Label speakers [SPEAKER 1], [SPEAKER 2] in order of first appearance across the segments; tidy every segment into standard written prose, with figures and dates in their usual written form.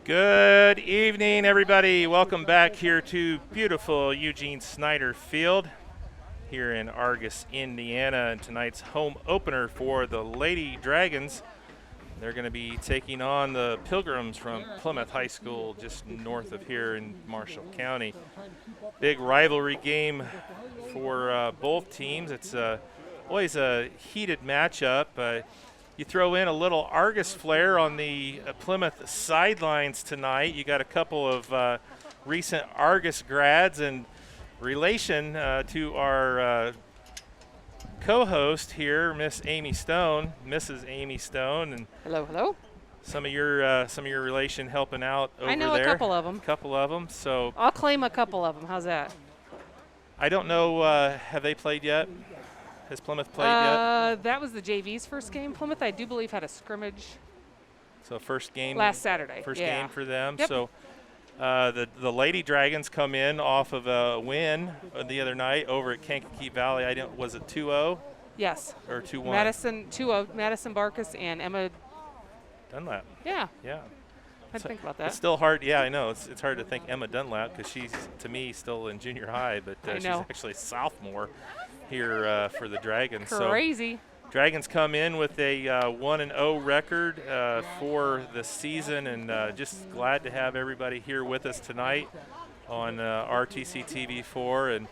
[SPEAKER 1] Good evening, everybody. Welcome back here to beautiful Eugene Snyder Field here in Argos, Indiana, and tonight's home opener for the Lady Dragons. They're going to be taking on the Pilgrims from Plymouth High School just north of here in Marshall County. Big rivalry game for both teams. It's always a heated matchup. You throw in a little Argos flair on the Plymouth sidelines tonight. You got a couple of recent Argos grads and relation to our co-host here, Miss Amy Stone, Mrs. Amy Stone, and
[SPEAKER 2] hello.
[SPEAKER 1] Some of your relation helping out over there.
[SPEAKER 2] I know a couple of them.
[SPEAKER 1] Couple of them. So
[SPEAKER 2] I'll claim a couple of them. How's that?
[SPEAKER 1] I don't know. Have they played yet? Has Plymouth played yet?
[SPEAKER 2] That was the JV's first game. Plymouth, I do believe, had a scrimmage.
[SPEAKER 1] So first game
[SPEAKER 2] last Saturday.
[SPEAKER 1] First game for them.
[SPEAKER 2] Yep.
[SPEAKER 1] So the Lady Dragons come in off of a win the other night over at Kankakee Valley. Was it 2-0?
[SPEAKER 2] Yes.
[SPEAKER 1] Or 2-1?
[SPEAKER 2] Madison 2-0. Madison Barkus and Emma
[SPEAKER 1] Dunlap.
[SPEAKER 2] Yeah.
[SPEAKER 1] Yeah.
[SPEAKER 2] I didn't think about that.
[SPEAKER 1] It's still hard. Yeah, I know. It's hard to think Emma Dunlap because she's, to me, still in junior high, but she's actually a sophomore here for the Dragons.
[SPEAKER 2] Crazy.
[SPEAKER 1] So Dragons come in with a 1-0 record for the season, and just glad to have everybody here with us tonight on RTC TV4. And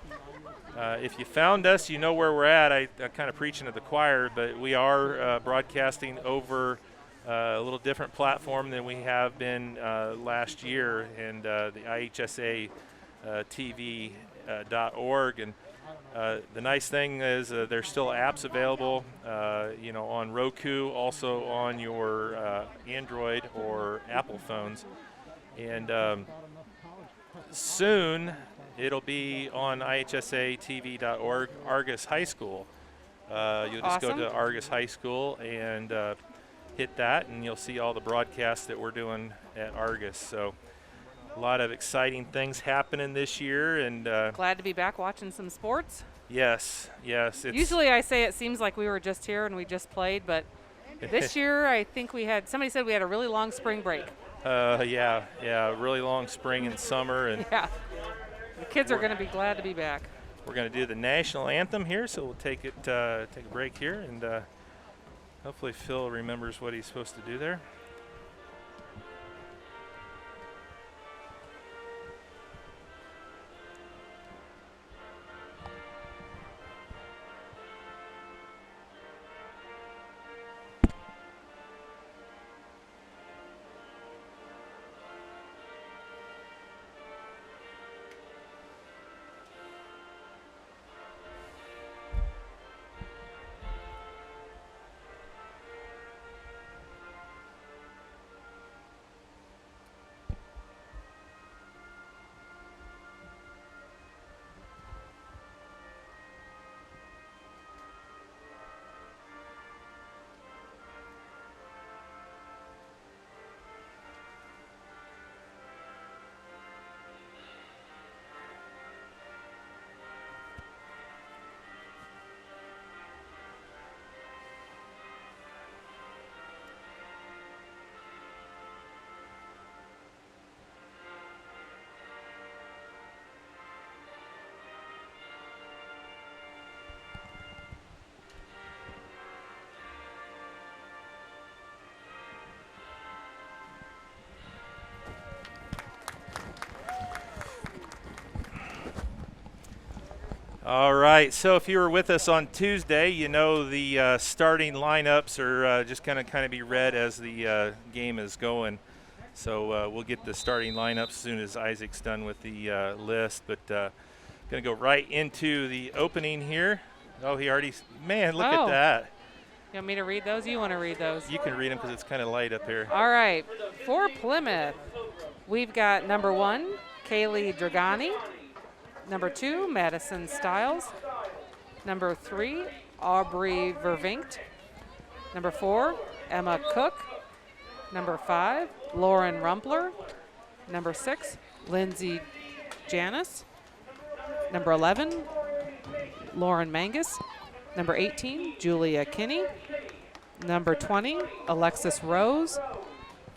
[SPEAKER 1] if you found us, you know where we're at. I'm kind of preaching to the choir, but we are broadcasting over a little different platform than we have been last year, and the IHSA TV.org. And the nice thing is there's still apps available, on Roku, also on your Android or Apple phones. And soon it'll be on IHSATV.org, Argos High School. You'll just go to Argos High School and hit that, and you'll see all the broadcasts that we're doing at Argos. So a lot of exciting things happening this year, and
[SPEAKER 2] glad to be back watching some sports.
[SPEAKER 1] Yes.
[SPEAKER 2] Usually I say it seems like we were just here and we just played, but this year I think somebody said we had a really long spring break.
[SPEAKER 1] Yeah, really long spring and summer, and
[SPEAKER 2] yeah, the kids are going to be glad to be back.
[SPEAKER 1] We're going to do the national anthem here, so we'll take a break here, and hopefully Phil remembers what he's supposed to do there. All right, so if you were with us on Tuesday, you know the starting lineups are just going to be read as the game is going. So we'll get the starting lineups as soon as Isaac's done with the list. But going to go right into the opening here. Oh, he already – man, look at that.
[SPEAKER 2] You want me to read those? You want to read those?
[SPEAKER 1] You can read them because it's kind of light up here.
[SPEAKER 2] All right. For Plymouth, we've got number 1, Kaylee Dragani. Number 2, Madison Stiles. Number 3, Aubrey Vervinkt. Number 4, Emma Cook. Number 5, Lauren Rumpler. Number 6, Lindsay Janis. Number 11, Lauren Mangus. Number 18, Julia Kinney. Number 20, Alexis Rose.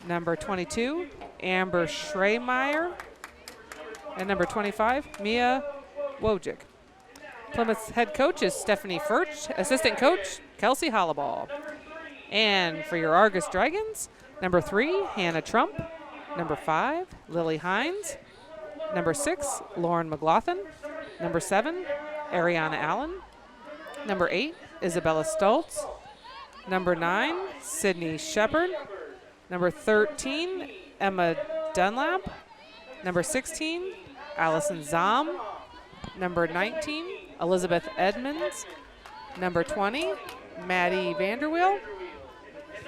[SPEAKER 2] Number 22, Amber Schremeyer. And number 25, Mia Wojcik. Plymouth's head coach is Stephanie Furch. Assistant coach, Kelsey Hollaball. And for your Argos Dragons, number 3, Hannah Trump. Number 5, Lily Hines. Number 6, Lauren McLaughlin. Number 7, Ariana Allen. Number 8, Isabella Stoltz. Number 9, Sydney Shepard. Number 13, Emma Dunlap. Number 16, Allison Zahm. Number 19, Elizabeth Edmonds. Number 20, Maddie Vanderweel.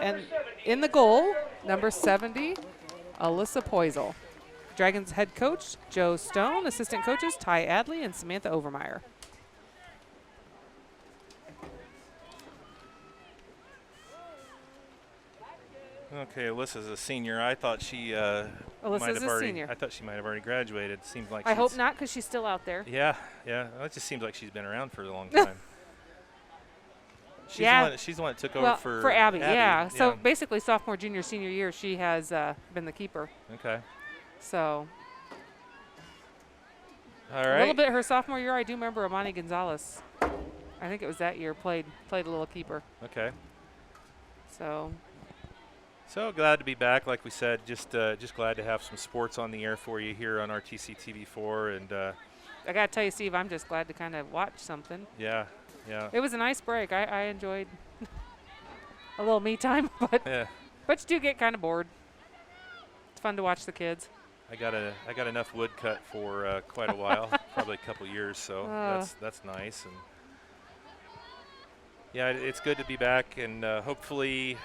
[SPEAKER 2] And in the goal, number 70, Alyssa Poisel. Dragons head coach, Joe Stone. Assistant coaches, Ty Adley and Samantha Overmeyer.
[SPEAKER 1] Okay, Alyssa's a senior. I thought she
[SPEAKER 2] Alyssa's a senior.
[SPEAKER 1] I thought she might have already graduated. Seems like
[SPEAKER 2] I hope not, because she's still out there.
[SPEAKER 1] Yeah, yeah. Well, it just seems like she's been around for a long time. She's the one that took over
[SPEAKER 2] for Abby. Yeah. So basically, sophomore, junior, senior year, she has been the keeper.
[SPEAKER 1] Okay.
[SPEAKER 2] So.
[SPEAKER 1] All right.
[SPEAKER 2] A little bit her sophomore year, I do remember Amani Gonzalez. I think it was that year, played a little keeper.
[SPEAKER 1] Okay.
[SPEAKER 2] So
[SPEAKER 1] glad to be back. Like we said, just glad to have some sports on the air for you here on RTC TV4. And
[SPEAKER 2] I got to tell you, Steve, I'm just glad to kind of watch something.
[SPEAKER 1] Yeah, yeah.
[SPEAKER 2] It was a nice break. I enjoyed a little me time, but you do get kind of bored. It's fun to watch the kids.
[SPEAKER 1] I got enough wood cut for quite a while, probably a couple years. So that's nice. And yeah, it's good to be back, and hopefully,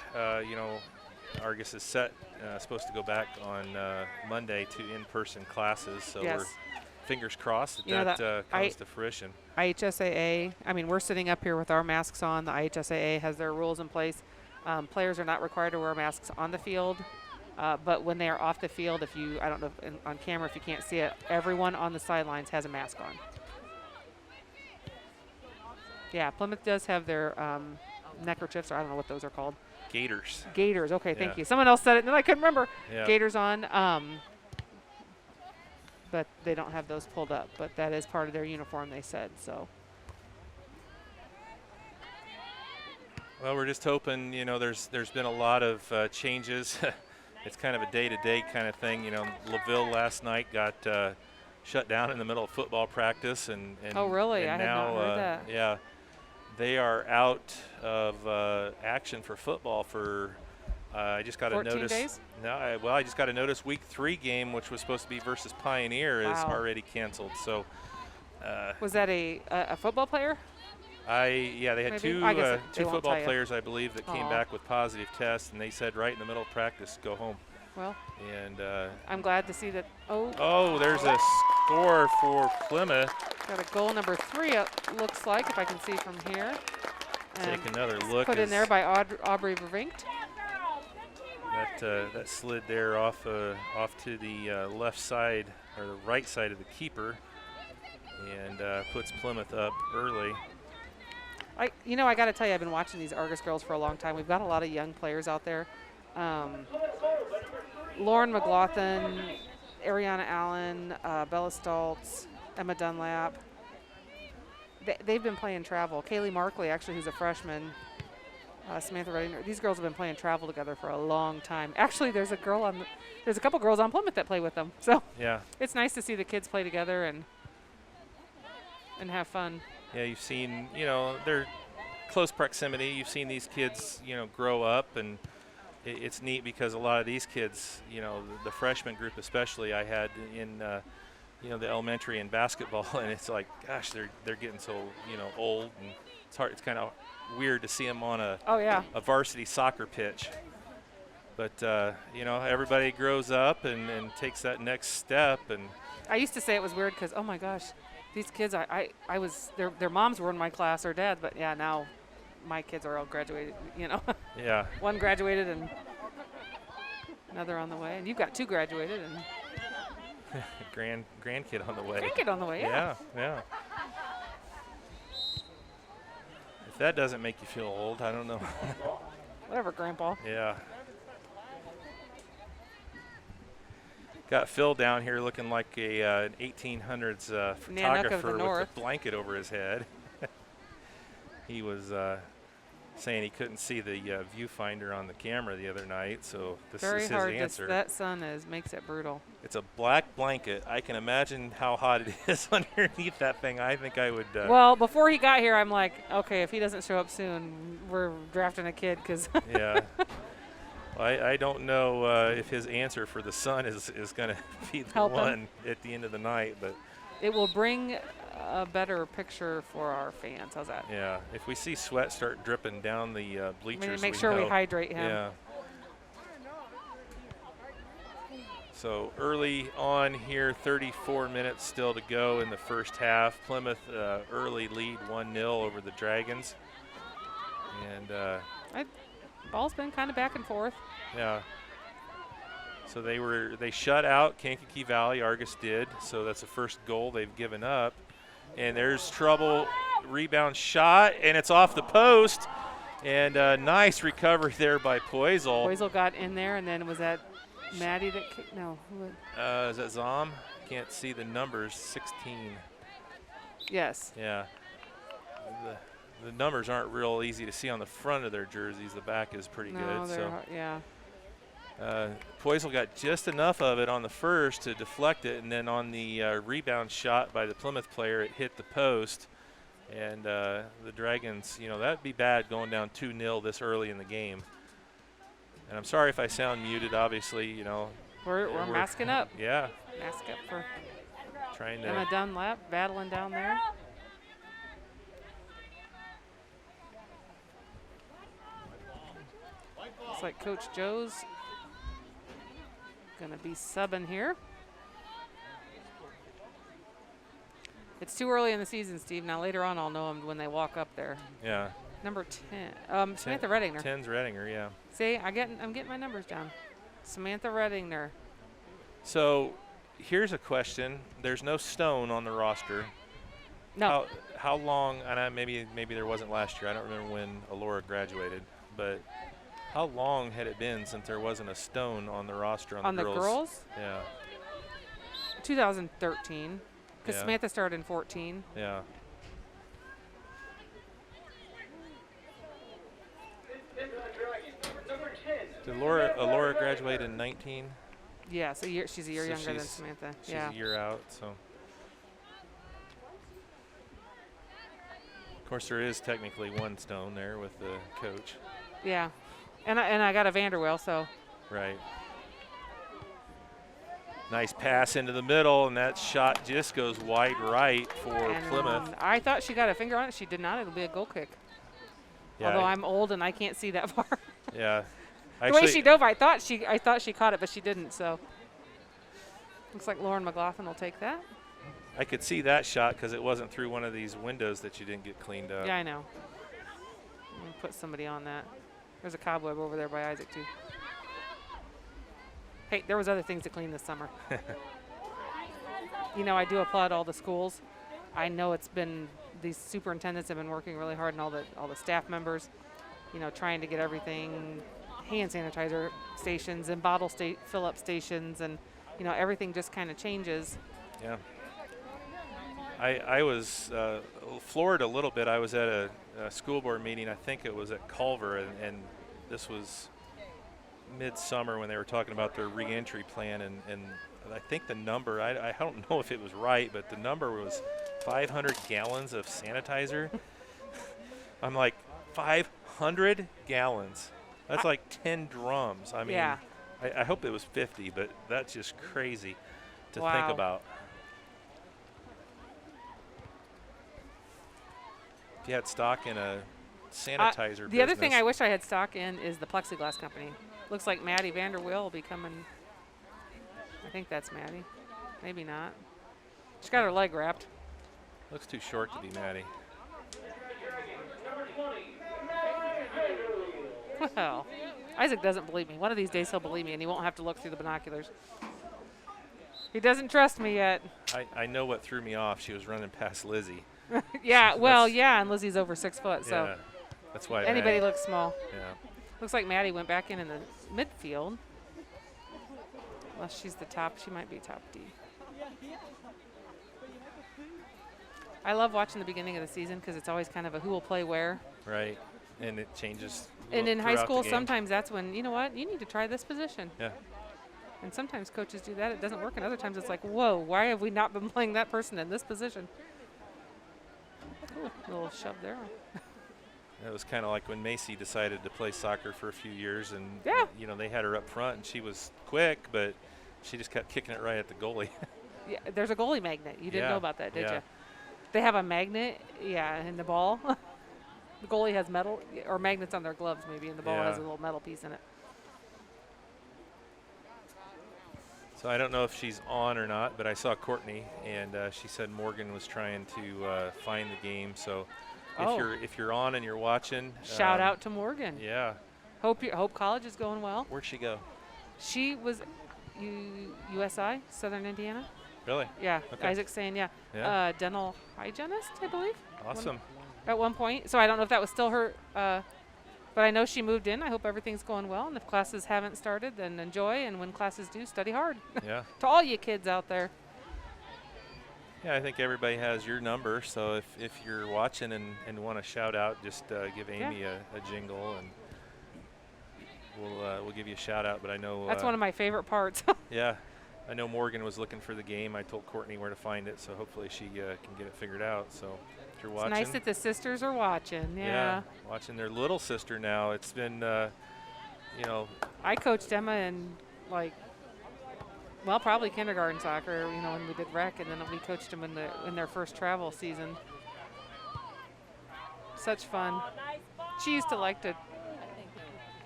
[SPEAKER 1] Argos is supposed to go back on Monday to in-person classes. So we're fingers crossed that comes to fruition.
[SPEAKER 2] IHSAA, I mean, we're sitting up here with our masks on. The IHSAA has their rules in place. Players are not required to wear masks on the field. But when they are off the field, I don't know if on camera if you can't see it, everyone on the sidelines has a mask on. Yeah, Plymouth does have their neckerchiefs, or I don't know what those are called.
[SPEAKER 1] Gaiters.
[SPEAKER 2] Gaiters, okay, thank you. Someone else said it, and then I couldn't remember.
[SPEAKER 1] Yeah.
[SPEAKER 2] Gaiters on, but they don't have those pulled up. But that is part of their uniform, they said, so.
[SPEAKER 1] Well, we're just hoping, there's been a lot of changes. It's kind of a day-to-day kind of thing. LaVille last night got shut down in the middle of football practice. And
[SPEAKER 2] oh, really?
[SPEAKER 1] And
[SPEAKER 2] I
[SPEAKER 1] now,
[SPEAKER 2] had not heard that.
[SPEAKER 1] Yeah. They are out of action for football for, I just got a notice.
[SPEAKER 2] 14 days?
[SPEAKER 1] No, I just got a notice week 3 game, which was supposed to be versus Pioneer, is already canceled. So.
[SPEAKER 2] Was that a football player?
[SPEAKER 1] They had two football players, I believe, that came back with positive tests, and they said right in the middle of practice, go home.
[SPEAKER 2] Well,
[SPEAKER 1] and
[SPEAKER 2] I'm glad to see that.
[SPEAKER 1] Oh, there's a score for Plymouth.
[SPEAKER 2] Got a goal number 3, it looks like, if I can see from here.
[SPEAKER 1] Take another look.
[SPEAKER 2] Put in there by Aubrey Vervinkt.
[SPEAKER 1] That slid there off to the left side, or the right side of the keeper, and puts Plymouth up early.
[SPEAKER 2] I got to tell you, I've been watching these Argos girls for a long time. We've got a lot of young players out there. Lauren McLaughlin, Ariana Allen, Bella Stoltz, Emma Dunlap. They've been playing travel. Kaylee Markley, actually, who's a freshman. Samantha Redding. These girls have been playing travel together for a long time. Actually, there's a couple girls on Plymouth that play with them. So
[SPEAKER 1] yeah,
[SPEAKER 2] it's nice to see the kids play together and have fun.
[SPEAKER 1] Yeah, you've seen, their close proximity. You've seen these kids, grow up, and it's neat because a lot of these kids, the freshman group especially, I had in, the elementary and basketball, and it's like, gosh, they're getting so, old, and it's hard. It's kind of weird to see them on a varsity soccer pitch. But everybody grows up and takes that next step. And
[SPEAKER 2] I used to say it was weird because, oh my gosh. These kids, I was their moms were in my class or dad, but yeah, now my kids are all graduated.
[SPEAKER 1] Yeah.
[SPEAKER 2] One graduated and another on the way, and you've got 2 graduated and
[SPEAKER 1] grandkid on the way.
[SPEAKER 2] Grandkid on the way, yeah.
[SPEAKER 1] Yeah. If that doesn't make you feel old, I don't know.
[SPEAKER 2] Whatever, Grandpa.
[SPEAKER 1] Yeah. Got Phil down here looking like an 1800s photographer with a blanket over his head. He was saying he couldn't see the viewfinder on the camera the other night, so this is his answer.
[SPEAKER 2] That sun makes it brutal.
[SPEAKER 1] It's a black blanket. I can imagine how hot it is underneath that thing. I think I would.
[SPEAKER 2] Well, before he got here, I'm like, okay, if he doesn't show up soon, we're drafting a kid, because.
[SPEAKER 1] Yeah. I don't know if his answer for the sun is going to be the one at the end of the night, but
[SPEAKER 2] it will bring a better picture for our fans. How's that?
[SPEAKER 1] Yeah. If we see sweat start dripping down the bleachers,
[SPEAKER 2] make sure we hydrate him.
[SPEAKER 1] Yeah. So early on here, 34 minutes still to go in the first half. Plymouth early lead 1-0 over the Dragons, and
[SPEAKER 2] ball's been kind of back and forth.
[SPEAKER 1] Yeah. So they shut out Kankakee Valley. Argos did. So that's the first goal they've given up. And there's trouble. Rebound shot, and it's off the post. And nice recovery there by Poisel.
[SPEAKER 2] Poisel got in there, and then was that Maddie that kicked? No.
[SPEAKER 1] Is that Zom? Can't see the numbers. 16.
[SPEAKER 2] Yes.
[SPEAKER 1] Yeah. The numbers aren't real easy to see on the front of their jerseys. The back is pretty good. So
[SPEAKER 2] yeah.
[SPEAKER 1] Poisel got just enough of it on the first to deflect it, and then on the rebound shot by the Plymouth player, it hit the post. And the Dragons, that'd be bad going down 2-0 this early in the game. And I'm sorry if I sound muted. Obviously,
[SPEAKER 2] we're masking up.
[SPEAKER 1] Yeah.
[SPEAKER 2] Mask up for
[SPEAKER 1] trying to.
[SPEAKER 2] Emma Dunlap battling down there. Looks like Coach Joe's going to be subbing here. It's too early in the season, Steve. Now later on I'll know them when they walk up there.
[SPEAKER 1] Yeah.
[SPEAKER 2] Number 10. Samantha Reddinger.
[SPEAKER 1] 10's Reddinger, yeah.
[SPEAKER 2] See, I'm getting my numbers down. Samantha Reddinger.
[SPEAKER 1] So here's a question. There's no Stone on the roster.
[SPEAKER 2] No.
[SPEAKER 1] How long, and maybe there wasn't last year. I don't remember when Alora graduated, but how long had it been since there wasn't a Stone on the roster on the girls?
[SPEAKER 2] On the girls?
[SPEAKER 1] Yeah.
[SPEAKER 2] 2013, because Samantha started in 14.
[SPEAKER 1] Yeah. Did Alora graduate in 19?
[SPEAKER 2] Yeah, so she's a year younger than Samantha.
[SPEAKER 1] She's a year out, so. Of course, there is technically one Stone there with the coach.
[SPEAKER 2] Yeah. And I got a Vanderwell, so.
[SPEAKER 1] Right. Nice pass into the middle, and that shot just goes wide right for Plymouth.
[SPEAKER 2] I thought she got a finger on it. She did not. It'll be a goal kick. Yeah, although I'm old and I can't see that far.
[SPEAKER 1] Yeah.
[SPEAKER 2] The way she dove, I thought she caught it, but she didn't. So looks like Lauren McLaughlin will take that.
[SPEAKER 1] I could see that shot because it wasn't through one of these windows that you didn't get cleaned up.
[SPEAKER 2] Yeah, I know. I'm gonna put somebody on that. There's a cobweb over there by Isaac, too. Hey, there was other things to clean this summer. I do applaud all the schools. I know these superintendents have been working really hard, and all the staff members, trying to get everything, hand sanitizer stations and bottle fill-up stations, and, everything just kind of changes.
[SPEAKER 1] Yeah. I was floored a little bit. I was at a school board meeting. I think it was at Culver, and this was midsummer when they were talking about their reentry plan, and I think the number, I don't know if it was right, but the number was 500 gallons of sanitizer. I'm like, 500 gallons? That's like 10 drums. I mean,
[SPEAKER 2] yeah.
[SPEAKER 1] I hope it was 50, but that's just crazy to
[SPEAKER 2] wow.
[SPEAKER 1] think about. If you had stock in a sanitizer
[SPEAKER 2] The other thing I wish I had stock in is the plexiglass company. Looks like Maddie Vanderwill will be coming. I think that's Maddie. Maybe not. She's got her leg wrapped.
[SPEAKER 1] Looks too short to be Maddie.
[SPEAKER 2] Well, Isaac doesn't believe me. One of these days he'll believe me, and he won't have to look through the binoculars. He doesn't trust me yet.
[SPEAKER 1] I know what threw me off. She was running past Lizzie.
[SPEAKER 2] Yeah, well, yeah, and Lizzie's over 6 foot, so
[SPEAKER 1] yeah, that's why
[SPEAKER 2] anybody looks small.
[SPEAKER 1] Yeah.
[SPEAKER 2] Looks like Maddie went back in the midfield. Unless she's the top, she might be top D. I love watching the beginning of the season because it's always kind of a who will play where.
[SPEAKER 1] Right, and it changes.
[SPEAKER 2] And in high
[SPEAKER 1] throughout the
[SPEAKER 2] school,
[SPEAKER 1] game.
[SPEAKER 2] sometimes that's when, you know what, you need to try this position.
[SPEAKER 1] Yeah.
[SPEAKER 2] And sometimes coaches do that. It doesn't work. And other times it's like, whoa, why have we not been playing that person in this position? Ooh, a little shove there.
[SPEAKER 1] It was kind of like when Macy decided to play soccer for a few years, and
[SPEAKER 2] Yeah.
[SPEAKER 1] you know, they had her up front, and she was quick, but she just kept kicking it right at the goalie.
[SPEAKER 2] Yeah, there's a goalie magnet. You didn't
[SPEAKER 1] Yeah,
[SPEAKER 2] know about that, did
[SPEAKER 1] yeah.
[SPEAKER 2] you? They have a magnet, in the ball. The goalie has metal or magnets on their gloves, maybe, and the ball has a
[SPEAKER 1] Yeah.
[SPEAKER 2] little metal piece in it.
[SPEAKER 1] So I don't know if she's on or not, but I saw Courtney, and she said Morgan was trying to find the game. So if you're on and you're watching,
[SPEAKER 2] Shout out to Morgan.
[SPEAKER 1] Yeah.
[SPEAKER 2] Hope college is going well.
[SPEAKER 1] Where'd she go?
[SPEAKER 2] She was USI, Southern Indiana.
[SPEAKER 1] Really?
[SPEAKER 2] Yeah,
[SPEAKER 1] Okay.
[SPEAKER 2] Isaac's saying,
[SPEAKER 1] Yeah.
[SPEAKER 2] dental hygienist, I believe.
[SPEAKER 1] Awesome.
[SPEAKER 2] At one point. So I don't know if that was still her, but I know she moved in. I hope everything's going well. And if classes haven't started, then enjoy. And when classes do, study hard.
[SPEAKER 1] Yeah.
[SPEAKER 2] To all you kids out there.
[SPEAKER 1] Yeah, I think everybody has your number. So if you're watching and want to shout out, just give Amy a jingle, and we'll give you a shout out. But I know
[SPEAKER 2] That's one of my favorite parts.
[SPEAKER 1] Yeah, I know Morgan was looking for the game. I told Courtney where to find it, so hopefully she can get it figured out. So if you're watching,
[SPEAKER 2] It's nice that the sisters are watching. Yeah.
[SPEAKER 1] watching their little sister now. It's been,
[SPEAKER 2] I coached Emma in probably kindergarten soccer. When we did rec, and then we coached them in their first travel season. Such fun. She used to like to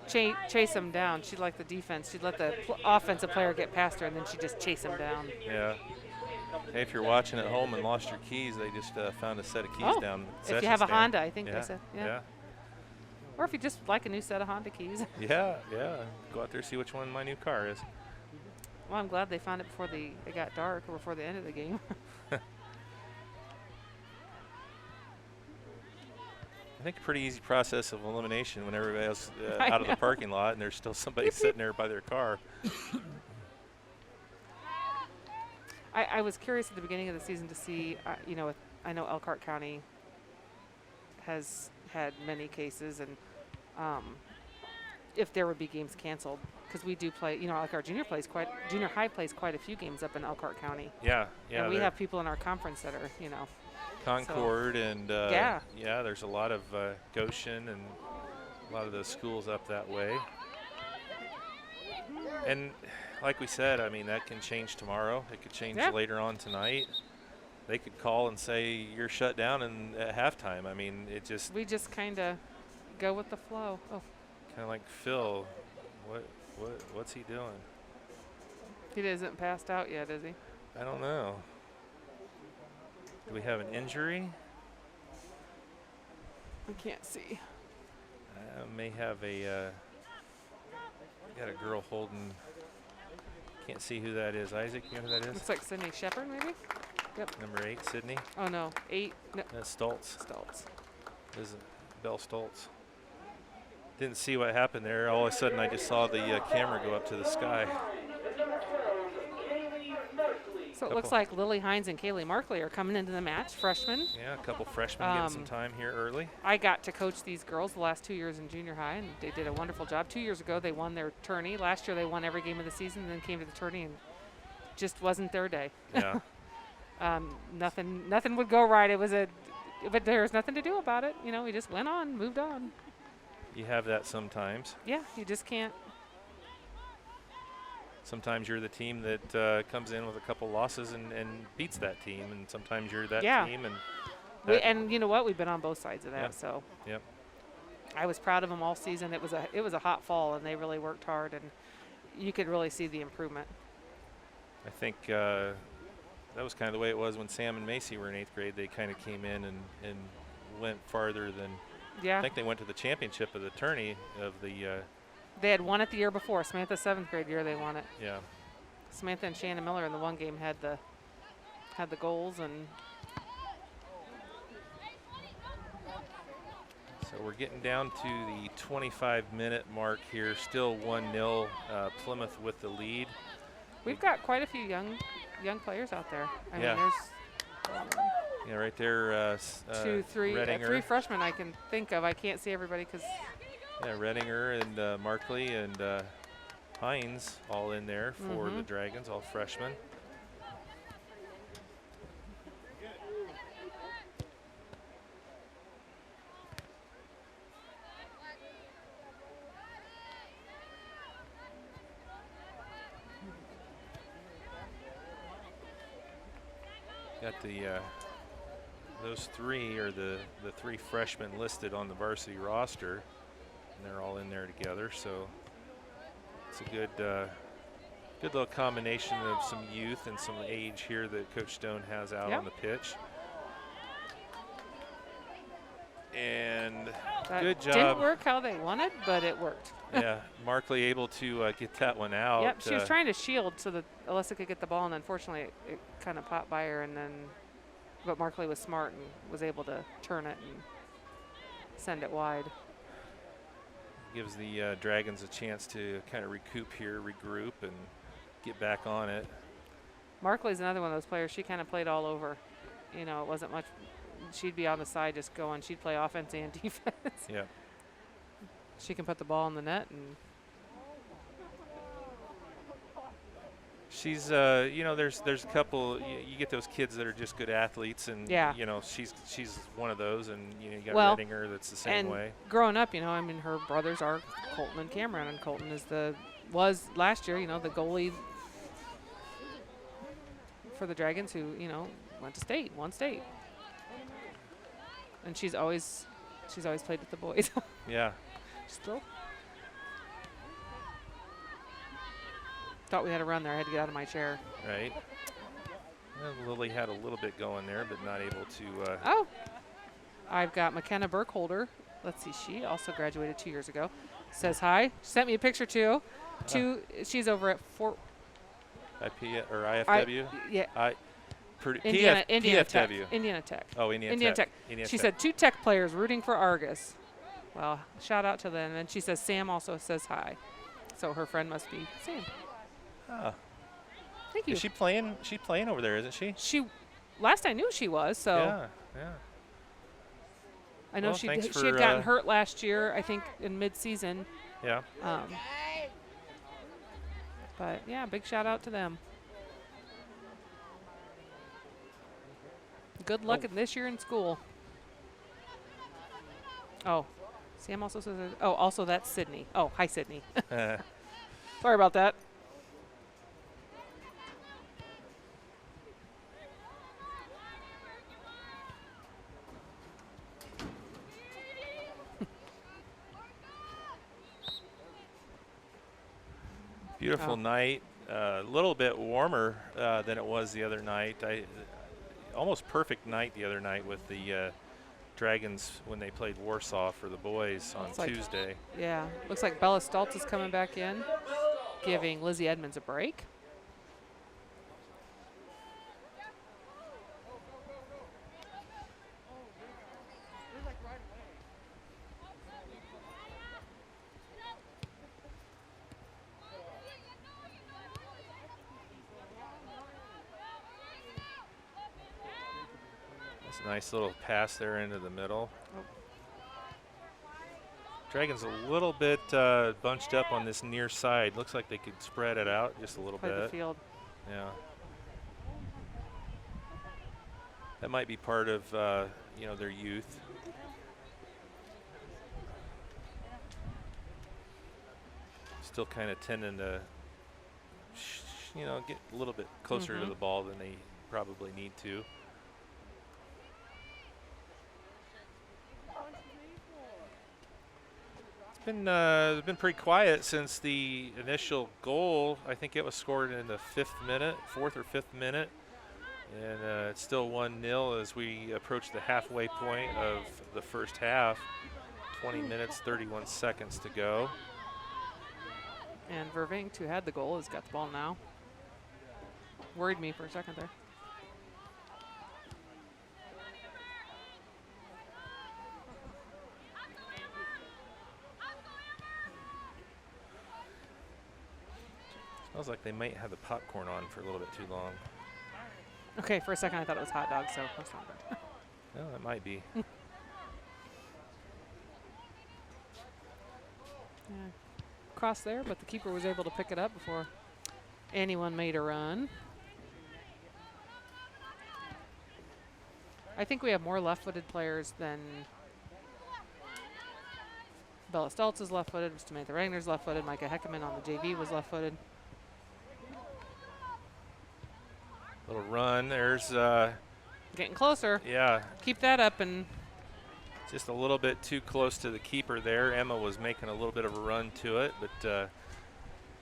[SPEAKER 2] chase them down. She'd like the defense. She'd let the offensive player get past her, and then she'd just chase them down.
[SPEAKER 1] Yeah. Hey, if you're watching at home and lost your keys, they just found a set of keys down.
[SPEAKER 2] If you have a Honda, I think they said.
[SPEAKER 1] Yeah.
[SPEAKER 2] Or if you just like a new set of Honda keys.
[SPEAKER 1] Yeah. Go out there, see which one my new car is.
[SPEAKER 2] Well, I'm glad they found it before it got dark or before the end of the game.
[SPEAKER 1] I think a pretty easy process of elimination when everybody else out of the parking lot and there's still somebody sitting there by their car.
[SPEAKER 2] I was curious at the beginning of the season to see, I know Elkhart County has had many cases, and if there would be games canceled, because we do play, Elkhart Junior High plays quite a few games up in Elkhart County.
[SPEAKER 1] Yeah.
[SPEAKER 2] And we have people in our conference that are,
[SPEAKER 1] Concord, and there's a lot of Goshen and a lot of the schools up that way. And like we said, I mean, that can change tomorrow. It could change later on tonight. They could call and say you're shut down at halftime. I mean, we
[SPEAKER 2] just kind of go with the flow. Oh,
[SPEAKER 1] kind of like Phil. What's he doing?
[SPEAKER 2] He isn't passed out yet, is he?
[SPEAKER 1] I don't know. Do we have an injury?
[SPEAKER 2] I can't see.
[SPEAKER 1] May have got a girl holding. Can't see who that is. Isaac, you know who that is?
[SPEAKER 2] Looks like Sydney Shepard, maybe? Yep.
[SPEAKER 1] Number 8, Sydney.
[SPEAKER 2] Oh, no. 8. No.
[SPEAKER 1] That's Stoltz.
[SPEAKER 2] Stoltz.
[SPEAKER 1] This is Belle Stoltz. Didn't see what happened there. All of a sudden, I just saw the camera go up to the sky.
[SPEAKER 2] So it looks like Lily Hines and Kaylee Markley are coming into the match, freshmen.
[SPEAKER 1] Yeah, a couple freshmen getting some time here early.
[SPEAKER 2] I got to coach these girls the last 2 years in junior high, and they did a wonderful job. 2 years ago, they won their tourney. Last year, they won every game of the season, and then came to the tourney, and just wasn't their day.
[SPEAKER 1] Yeah.
[SPEAKER 2] Nothing would go right. But there was nothing to do about it. We just went on, moved on.
[SPEAKER 1] You have that sometimes.
[SPEAKER 2] Yeah, you just can't.
[SPEAKER 1] Sometimes you're the team that comes in with a couple losses and beats that team, and sometimes you're that team.
[SPEAKER 2] And you know what? We've been on both sides of that.
[SPEAKER 1] Yep.
[SPEAKER 2] So.
[SPEAKER 1] Yep.
[SPEAKER 2] I was proud of them all season. It was a hot fall, and they really worked hard, and you could really see the improvement.
[SPEAKER 1] I think that was kind of the way it was when Sam and Macy were in 8th grade. They kind of came in and went farther than.
[SPEAKER 2] Yeah.
[SPEAKER 1] I think they went to the championship of the tourney of the.
[SPEAKER 2] They had won it the year before. Samantha's 7th grade year, they won it.
[SPEAKER 1] Yeah.
[SPEAKER 2] Samantha and Shannon Miller in the one game had the goals, and.
[SPEAKER 1] So we're getting down to the 25-minute mark here. Still 1-0. Plymouth with the lead.
[SPEAKER 2] We've got quite a few young players out there. I
[SPEAKER 1] Yeah.
[SPEAKER 2] mean,
[SPEAKER 1] Yeah, right there.
[SPEAKER 2] there's three
[SPEAKER 1] Redinger.
[SPEAKER 2] freshmen I can think of. I can't see everybody because.
[SPEAKER 1] Yeah, Redinger and Markley and Hines all in there for the Dragons, all freshmen. Got the those three are the three freshmen listed on the varsity roster, and they're all in there together. So it's a good little combination of some youth and some age here that Coach Stone has out on the pitch. And
[SPEAKER 2] That
[SPEAKER 1] good job.
[SPEAKER 2] Didn't work how they wanted, but it worked.
[SPEAKER 1] Yeah, Markley able to get that one out.
[SPEAKER 2] Yep, she was trying to shield so that Alyssa could get the ball, and unfortunately it kind of popped by her, and then, but Markley was smart and was able to turn it and send it wide.
[SPEAKER 1] Gives the Dragons a chance to kind of recoup here, regroup, and get back on it.
[SPEAKER 2] Markley's another one of those players. She kind of played all over. You know, it wasn't much. She'd be on the side just going. She'd play offense and defense.
[SPEAKER 1] Yeah.
[SPEAKER 2] She can put the ball in the net, and
[SPEAKER 1] she's you know, there's a couple. You get those kids that are just good athletes, and you know, she's one of those, and you know, you got Redinger that's the same way.
[SPEAKER 2] Growing up, you know, I mean, her brothers are Colton and Cameron, and Colton was last year, you know, the goalie for the Dragons, who, you know, won state, and she's always played with the boys.
[SPEAKER 1] Yeah.
[SPEAKER 2] Still thought we had a run there. I had to get out of my chair.
[SPEAKER 1] Right. Well, Lily had a little bit going there, but not able to.
[SPEAKER 2] Oh, I've got McKenna Burkholder. Let's see. She also graduated 2 years ago. Says hi. She sent me a picture too. She's over at Fort.
[SPEAKER 1] IP or IFW.
[SPEAKER 2] Indiana
[SPEAKER 1] PFW.
[SPEAKER 2] Tech. Indiana Tech.
[SPEAKER 1] Oh, Indiana Tech.
[SPEAKER 2] She said 2 Tech players rooting for Argos. Well, shout out to them. And she says Sam also says hi. So her friend must be Sam.
[SPEAKER 1] Oh.
[SPEAKER 2] Thank you.
[SPEAKER 1] Is she playing? She's playing over there, isn't she?
[SPEAKER 2] Last I knew she was. So.
[SPEAKER 1] Yeah.
[SPEAKER 2] I know she had gotten hurt last year, I think, in mid-season.
[SPEAKER 1] Yeah.
[SPEAKER 2] But, yeah, big shout-out to them. Good luck in this year in school. Oh, Sam also says, also that's Sydney. Oh, hi, Sydney. Sorry about that.
[SPEAKER 1] Beautiful night. A little bit warmer than it was the other night. Almost perfect night the other night with the Dragons when they played Warsaw for the boys on Tuesday.
[SPEAKER 2] Yeah, looks like Bella Stoltz is coming back in, giving Lizzie Edmonds a break.
[SPEAKER 1] Nice little pass there into the middle. Dragons a little bit bunched up on this near side. Looks like they could spread it out just a little bit.
[SPEAKER 2] The field.
[SPEAKER 1] Yeah. That might be part of you know, their youth. Still kind of tending to you know, get a little bit closer to the ball than they probably need to. It's been pretty quiet since the initial goal. I think it was scored in the 4th or 5th minute. And it's still 1-0 as we approach the halfway point of the first half. 20 minutes, 31 seconds to go.
[SPEAKER 2] And Vervinkt, who had the goal, has got the ball now. Worried me for a second there.
[SPEAKER 1] Smells like they might have the popcorn on for a little bit too long.
[SPEAKER 2] Okay, for a second I thought it was hot dog, so that's not good.
[SPEAKER 1] Well, it might be.
[SPEAKER 2] Yeah. Cross there, but the keeper was able to pick it up before anyone made a run. I think we have more left-footed players than Bella Stoltz is left-footed, Samantha Regner's left-footed, Micah Heckerman on the JV was left-footed.
[SPEAKER 1] Little run. There's,
[SPEAKER 2] Getting closer.
[SPEAKER 1] yeah,
[SPEAKER 2] Keep that up and
[SPEAKER 1] just a little bit too close to the keeper there. Emma was making a little bit of a run to it, but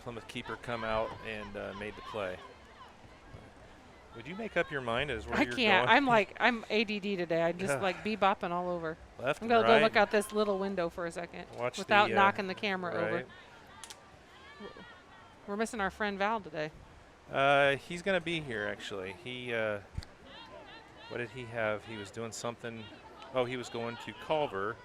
[SPEAKER 1] Plymouth keeper come out and made the play. Would you make up your mind as where
[SPEAKER 2] I
[SPEAKER 1] you're
[SPEAKER 2] can't.
[SPEAKER 1] going?
[SPEAKER 2] I'm ADD today. I just like bebopping all over.
[SPEAKER 1] Left
[SPEAKER 2] I'm
[SPEAKER 1] and
[SPEAKER 2] gonna go
[SPEAKER 1] right.
[SPEAKER 2] look out this little window for a second
[SPEAKER 1] Watch
[SPEAKER 2] without
[SPEAKER 1] the,
[SPEAKER 2] knocking the camera over.
[SPEAKER 1] right.
[SPEAKER 2] We're missing our friend Val today.
[SPEAKER 1] He's going to be here, actually. He, what did he have? He was doing something. Oh, he was going to Culver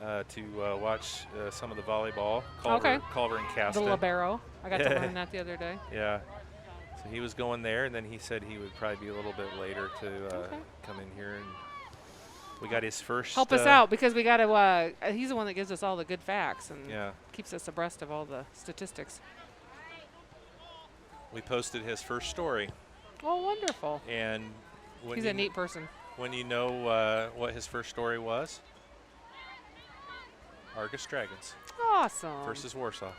[SPEAKER 1] to watch some of the volleyball. Culver,
[SPEAKER 2] Okay.
[SPEAKER 1] Culver and
[SPEAKER 2] The
[SPEAKER 1] Caston.
[SPEAKER 2] libero. I got to learn that the other day.
[SPEAKER 1] Yeah. So he was going there, and then he said he would probably be a little bit later to
[SPEAKER 2] Okay.
[SPEAKER 1] come in here. And we got his first.
[SPEAKER 2] Help us out because we got to. He's the one that gives us all the good facts and
[SPEAKER 1] Yeah.
[SPEAKER 2] keeps us abreast of all the statistics.
[SPEAKER 1] We posted his first story,
[SPEAKER 2] Oh, wonderful.
[SPEAKER 1] and when
[SPEAKER 2] He's
[SPEAKER 1] you
[SPEAKER 2] a neat person.
[SPEAKER 1] when you know what his first story was, Argos Dragons
[SPEAKER 2] Awesome.
[SPEAKER 1] versus Warsaw.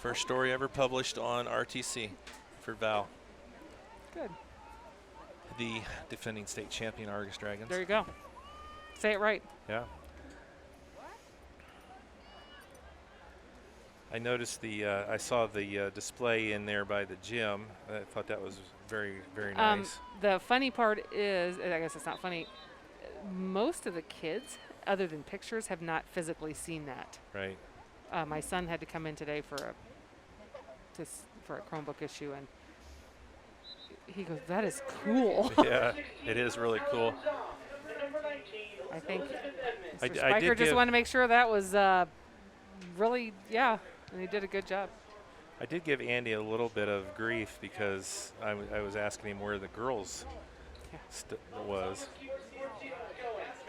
[SPEAKER 1] First story ever published on RTC for Val,
[SPEAKER 2] Good.
[SPEAKER 1] the defending state champion Argos Dragons.
[SPEAKER 2] There you go. Say it right.
[SPEAKER 1] Yeah. I noticed I saw the display in there by the gym. I thought that was very, very nice.
[SPEAKER 2] The funny part is, I guess it's not funny, most of the kids, other than pictures, have not physically seen that.
[SPEAKER 1] Right.
[SPEAKER 2] My son had to come in today for a Chromebook issue, and he goes, "That is cool."
[SPEAKER 1] Yeah, it is really cool.
[SPEAKER 2] I think Mr.
[SPEAKER 1] I
[SPEAKER 2] Spiker
[SPEAKER 1] did
[SPEAKER 2] just
[SPEAKER 1] give-
[SPEAKER 2] wanted to make sure that was really, yeah, and he did a good job.
[SPEAKER 1] I did give Andy a little bit of grief because I was asking him where the girls
[SPEAKER 2] Yeah.
[SPEAKER 1] was.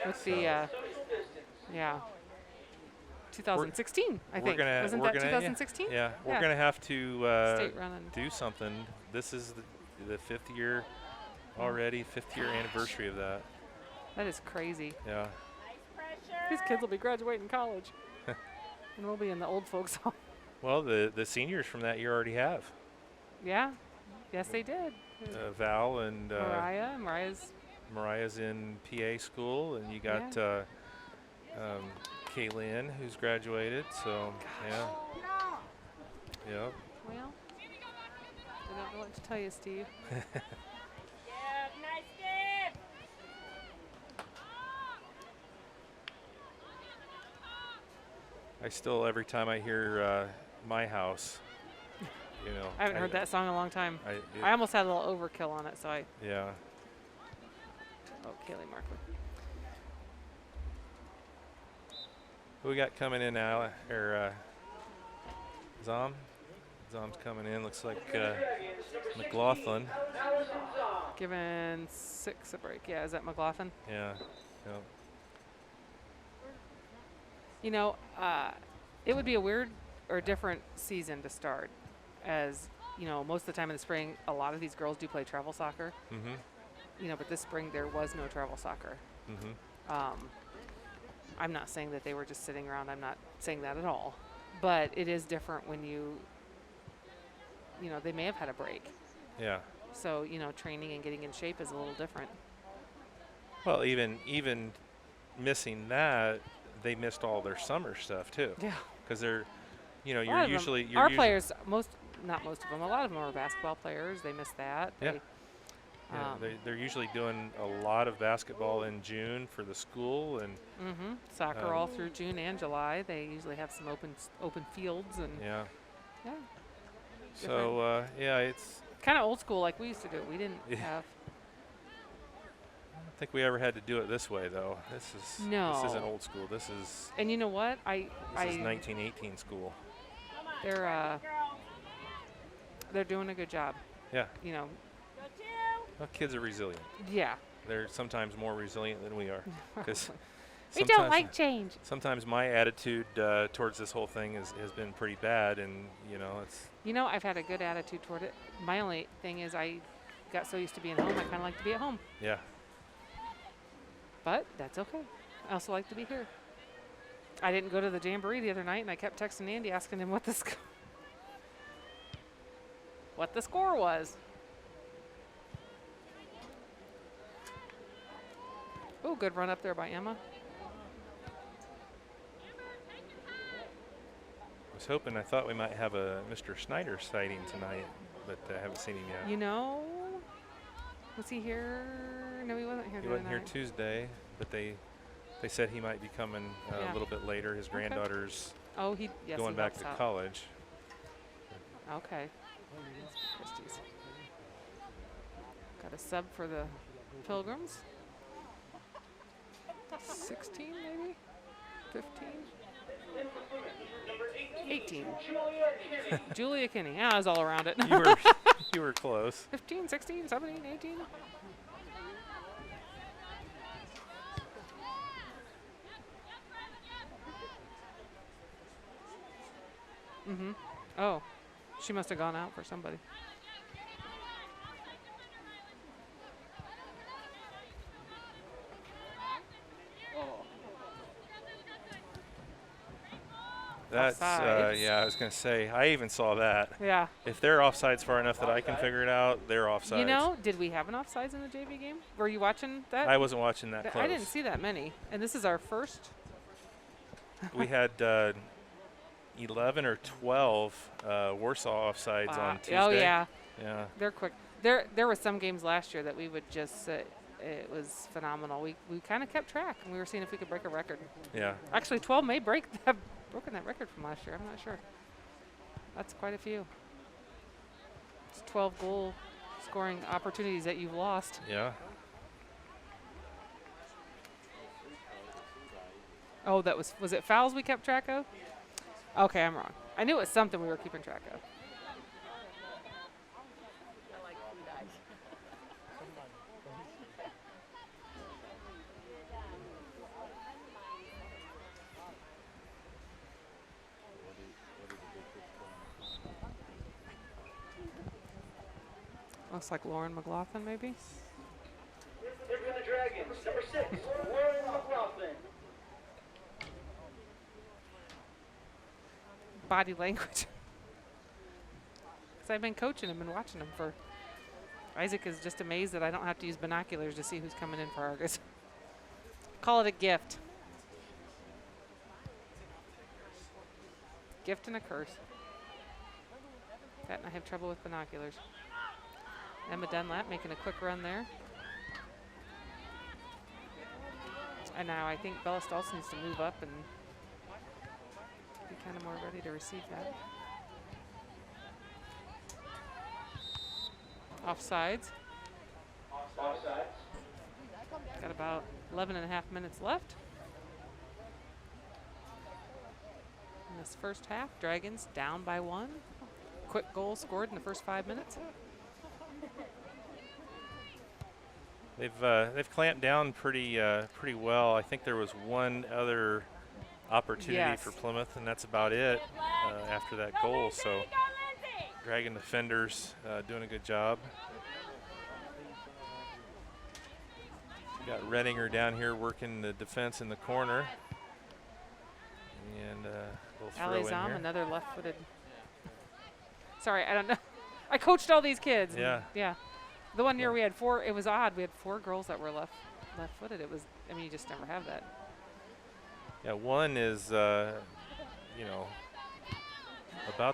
[SPEAKER 2] With the, yeah, 2016, I think. Wasn't that 2016?
[SPEAKER 1] Yeah, we're
[SPEAKER 2] Yeah.
[SPEAKER 1] gonna have to
[SPEAKER 2] State running.
[SPEAKER 1] do something. This is the fifth year already, fifth year anniversary of that.
[SPEAKER 2] That is crazy.
[SPEAKER 1] Yeah.
[SPEAKER 2] These kids will be graduating college. And we'll be in the old folks home.
[SPEAKER 1] Well, the seniors from that year already have.
[SPEAKER 2] Yeah. Yes, they did.
[SPEAKER 1] Val and
[SPEAKER 2] Mariah's.
[SPEAKER 1] in PA school, and you got Kaylin, who's graduated. So yeah. Yep.
[SPEAKER 2] Well, I don't know what to tell you, Steve.
[SPEAKER 1] I still, every time I hear My House, you know.
[SPEAKER 2] I haven't heard that song in a long time.
[SPEAKER 1] I
[SPEAKER 2] I almost had a little overkill on it, so I.
[SPEAKER 1] yeah.
[SPEAKER 2] Oh, Kaylee Markwood.
[SPEAKER 1] Who we got coming in now? Zom? Zom's coming in. Looks like McLaughlin.
[SPEAKER 2] Giving 6 a break. Yeah, is that McLaughlin?
[SPEAKER 1] Yeah. Yep.
[SPEAKER 2] You know, it would be a weird or different season to start, as you know, most of the time in the spring, a lot of these girls do play travel soccer.
[SPEAKER 1] Mm-hmm.
[SPEAKER 2] You know, but this spring there was no travel soccer.
[SPEAKER 1] Mm-hmm.
[SPEAKER 2] I'm not saying that they were just sitting around. I'm not saying that at all. But it is different when you know, they may have had a break.
[SPEAKER 1] Yeah.
[SPEAKER 2] So, you know, training and getting in shape is a little different.
[SPEAKER 1] Well, even missing that, they missed all their summer stuff too.
[SPEAKER 2] Yeah.
[SPEAKER 1] Because they're, you know,
[SPEAKER 2] A lot
[SPEAKER 1] you're
[SPEAKER 2] of
[SPEAKER 1] usually
[SPEAKER 2] them,
[SPEAKER 1] you're
[SPEAKER 2] our
[SPEAKER 1] usu-
[SPEAKER 2] players, not most of them, a lot of them are basketball players. They miss that.
[SPEAKER 1] Yeah.
[SPEAKER 2] They,
[SPEAKER 1] Yeah, they're usually doing a lot of basketball in June for the school, and
[SPEAKER 2] soccer all through June and July. They usually have some open fields and
[SPEAKER 1] yeah.
[SPEAKER 2] yeah.
[SPEAKER 1] So yeah, it's.
[SPEAKER 2] Kind of old school like we used to do it. We didn't
[SPEAKER 1] Yeah.
[SPEAKER 2] have.
[SPEAKER 1] I don't think we ever had to do it this way though. This isn't
[SPEAKER 2] No.
[SPEAKER 1] old school. This is
[SPEAKER 2] And you know what?
[SPEAKER 1] this is 1918 school.
[SPEAKER 2] They're They're doing a good job.
[SPEAKER 1] Yeah.
[SPEAKER 2] You know.
[SPEAKER 1] Well, kids are resilient.
[SPEAKER 2] Yeah.
[SPEAKER 1] They're sometimes more resilient than we are. Because
[SPEAKER 2] we don't like change.
[SPEAKER 1] Sometimes my attitude towards this whole thing has been pretty bad, and it's.
[SPEAKER 2] I've had a good attitude toward it. My only thing is I got so used to being home, I kind of like to be at home.
[SPEAKER 1] Yeah.
[SPEAKER 2] But that's okay. I also like to be here. I didn't go to the Jamboree the other night, and I kept texting Andy asking him what the score was. Oh, good run up there by Emma.
[SPEAKER 1] I thought we might have a Mr. Snyder sighting tonight, but I haven't seen him yet.
[SPEAKER 2] Was he here? No, he wasn't here.
[SPEAKER 1] He wasn't here Tuesday, but they said he might be coming a little bit later. His granddaughter's going back to college.
[SPEAKER 2] Okay. Christie's. Got a sub for the Pilgrims. 16 maybe? 15? 18. Julia Kinney. Yeah, I was all around it.
[SPEAKER 1] You were close.
[SPEAKER 2] 15, 16, 17, 18. Mm-hmm. Oh, she must have gone out for somebody.
[SPEAKER 1] That's
[SPEAKER 2] offsides.
[SPEAKER 1] I was going to say, I even saw that.
[SPEAKER 2] Yeah.
[SPEAKER 1] If they're offsides far enough that I can figure it out, they're offsides.
[SPEAKER 2] Did we have an offsides in the JV game? Were you watching that?
[SPEAKER 1] I wasn't watching that close.
[SPEAKER 2] I didn't see that many, and this is our first.
[SPEAKER 1] We had 11 or 12 Warsaw offsides on Tuesday.
[SPEAKER 2] Oh yeah.
[SPEAKER 1] Yeah.
[SPEAKER 2] They're quick. There were some games last year that we would just it was phenomenal. We kind of kept track, and we were seeing if we could break a record.
[SPEAKER 1] Yeah.
[SPEAKER 2] Actually, 12 may have broken that record from last year. I'm not sure. That's quite a few. It's 12 goal scoring opportunities that you've lost.
[SPEAKER 1] Yeah.
[SPEAKER 2] Oh, was it fouls we kept track of? Okay, I'm wrong. I knew it was something we were keeping track of. Looks like Lauren McLaughlin, maybe.
[SPEAKER 3] Here for the Dragons, number 6, Lauren McLaughlin.
[SPEAKER 2] Body language. Because I've been coaching him and watching him for. Isaac is just amazed that I don't have to use binoculars to see who's coming in for Argos. Call it a gift. Gift and a curse. Pat and I have trouble with binoculars. Emma Dunlap making a quick run there. And now I think Bella Stoltz needs to move up and be kind of more ready to receive that. Offsides. Got about 11 and a half minutes left. In this first half, Dragons down by 1. Quick goal scored in the first 5 minutes.
[SPEAKER 1] They've clamped down pretty well. I think there was one other opportunity for Plymouth, and that's about it after that goal. So Dragon defenders doing a good job. Got Redinger down here working the defense in the corner. And we'll throw in
[SPEAKER 2] Alizam,
[SPEAKER 1] here.
[SPEAKER 2] another left-footed. Sorry, I don't know. I coached all these kids.
[SPEAKER 1] Yeah.
[SPEAKER 2] Yeah. The one year we had 4, it was odd. We had 4 girls that were left-footed. It was, you just never have that.
[SPEAKER 1] Yeah, one is, about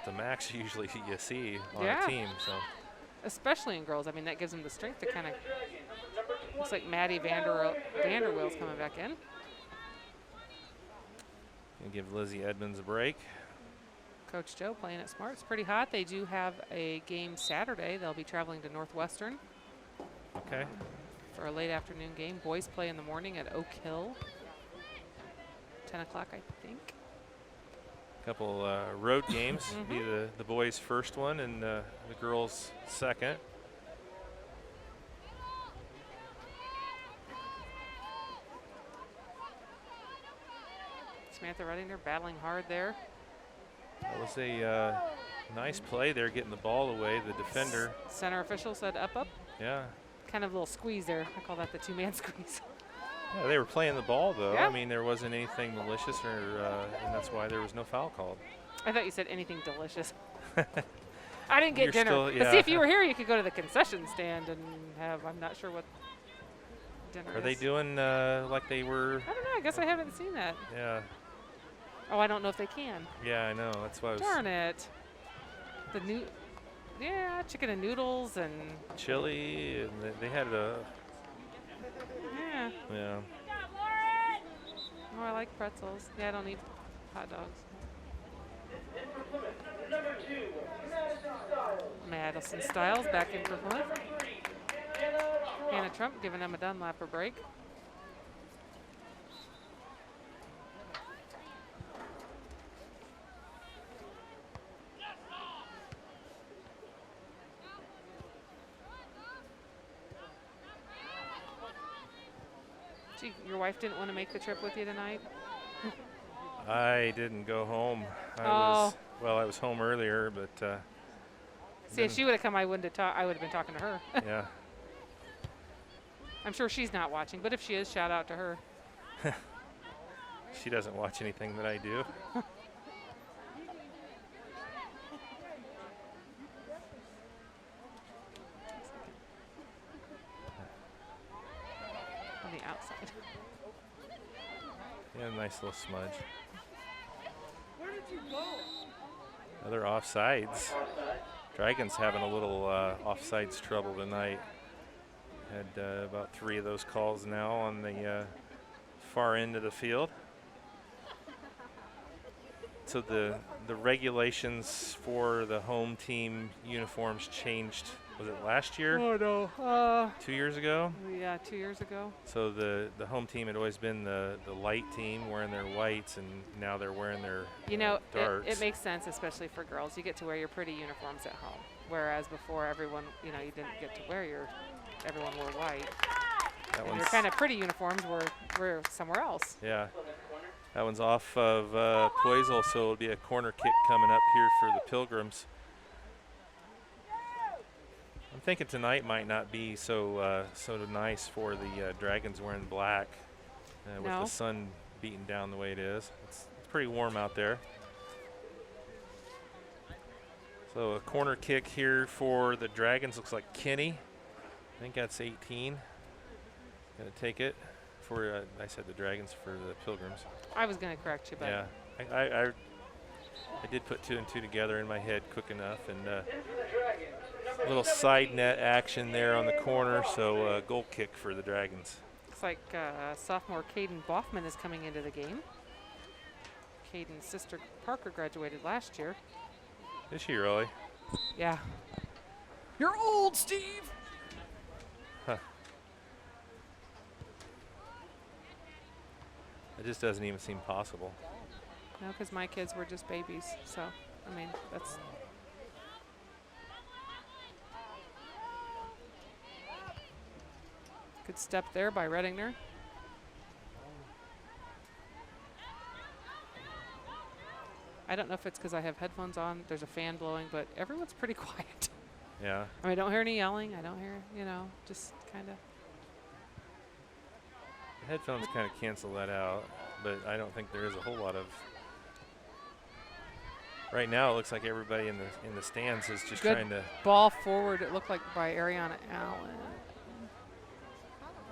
[SPEAKER 1] the max usually you see on a team. So.
[SPEAKER 2] Especially in girls. That gives them the strength to kind of. Looks like Maddie Vanderweel's coming back in.
[SPEAKER 1] And give Lizzie Edmonds a break.
[SPEAKER 2] Coach Joe playing it smart. It's pretty hot. They do have a game Saturday. They'll be traveling to Northwestern.
[SPEAKER 1] Okay.
[SPEAKER 2] For a late afternoon game. Boys play in the morning at Oak Hill. 10 o'clock, I think.
[SPEAKER 1] Couple road games. Be the boys' first one and the girls' second.
[SPEAKER 2] Samantha Redinger battling hard there.
[SPEAKER 1] That was a nice play there, getting the ball away. The defender.
[SPEAKER 2] Center official said up, up.
[SPEAKER 1] Yeah.
[SPEAKER 2] Kind of a little squeeze there. I call that the two-man squeeze.
[SPEAKER 1] Yeah, they were playing the ball, though.
[SPEAKER 2] Yeah.
[SPEAKER 1] I mean, there wasn't anything malicious, and that's why there was no foul called.
[SPEAKER 2] I thought you said anything delicious. I didn't get
[SPEAKER 1] You're
[SPEAKER 2] dinner.
[SPEAKER 1] still-
[SPEAKER 2] But see,
[SPEAKER 1] yeah.
[SPEAKER 2] if you were here, you could go to the concession stand and have, I'm not sure what dinner
[SPEAKER 1] Are they
[SPEAKER 2] is.
[SPEAKER 1] doing like they were?
[SPEAKER 2] I don't know. I guess I haven't seen that.
[SPEAKER 1] Yeah.
[SPEAKER 2] Oh, I don't know if they can.
[SPEAKER 1] Yeah, I know. That's why I was
[SPEAKER 2] Darn it. The new, yeah, chicken and noodles and,
[SPEAKER 1] chili, and they had a
[SPEAKER 2] yeah.
[SPEAKER 1] yeah.
[SPEAKER 2] Oh, I like pretzels. Yeah, I don't eat hot dogs.
[SPEAKER 3] Number 2, Madison Styles.
[SPEAKER 2] Madison Styles back in for Plymouth.
[SPEAKER 3] Number 3, Hannah Trump.
[SPEAKER 2] Hannah Trump giving them a Dunlapper break. Gee, your wife didn't want to make the trip with you tonight?
[SPEAKER 1] I didn't go home.
[SPEAKER 2] Oh.
[SPEAKER 1] I was home earlier, but
[SPEAKER 2] See, if she would have come, I wouldn't have talked. I would have been talking to her.
[SPEAKER 1] yeah.
[SPEAKER 2] I'm sure she's not watching, but if she is, shout out to her.
[SPEAKER 1] She doesn't watch anything that I do.
[SPEAKER 2] On the outside.
[SPEAKER 1] Yeah, nice little smudge. Other offsides. Dragons having a little offsides trouble tonight. Had about 3 of those calls now on the far end of the field. So the regulations for the home team uniforms changed. Was it last year?
[SPEAKER 2] Oh no.
[SPEAKER 1] 2 years ago?
[SPEAKER 2] Yeah, 2 years ago.
[SPEAKER 1] So the home team had always been the light team wearing their whites, and now they're wearing their
[SPEAKER 2] You know,
[SPEAKER 1] darks.
[SPEAKER 2] it makes sense, especially for girls. You get to wear your pretty uniforms at home, whereas before everyone, you know, you didn't get to wear your. Everyone wore white.
[SPEAKER 1] That
[SPEAKER 2] And
[SPEAKER 1] one's
[SPEAKER 2] your kind of pretty uniforms were somewhere else.
[SPEAKER 1] yeah. That one's off of Poisel, so it'll be a corner kick coming up here for the Pilgrims. I'm thinking tonight might not be so nice for the Dragons wearing black with
[SPEAKER 2] No.
[SPEAKER 1] the sun beating down the way it is. It's pretty warm out there. So a corner kick here for the Dragons. Looks like Kenny. I think that's 18. Gonna take it for I said the Dragons for the Pilgrims.
[SPEAKER 2] I was going to correct you, but
[SPEAKER 1] Yeah, I did put 2 and 2 together in my head quick enough, and
[SPEAKER 3] In for the Dragons. Number
[SPEAKER 1] little side net action there on the corner, so goal kick for the Dragons.
[SPEAKER 2] looks like sophomore Caden Boffman is coming into the game. Caden's sister Parker graduated last year.
[SPEAKER 1] Is she really?
[SPEAKER 2] Yeah. You're old, Steve.
[SPEAKER 1] Huh. It just doesn't even seem possible.
[SPEAKER 2] No, because my kids were just babies. So, I mean, that's. Good step there by Redinger. I don't know if it's because I have headphones on. There's a fan blowing, but everyone's pretty quiet.
[SPEAKER 1] Yeah.
[SPEAKER 2] I mean, I don't hear any yelling. I don't hear, you know, just kind of.
[SPEAKER 1] The headphones kind of cancel that out, but I don't think there is a whole lot of. Right now, it looks like everybody in the stands is just
[SPEAKER 2] Good
[SPEAKER 1] trying to.
[SPEAKER 2] ball forward. It looked like by Ariana Allen.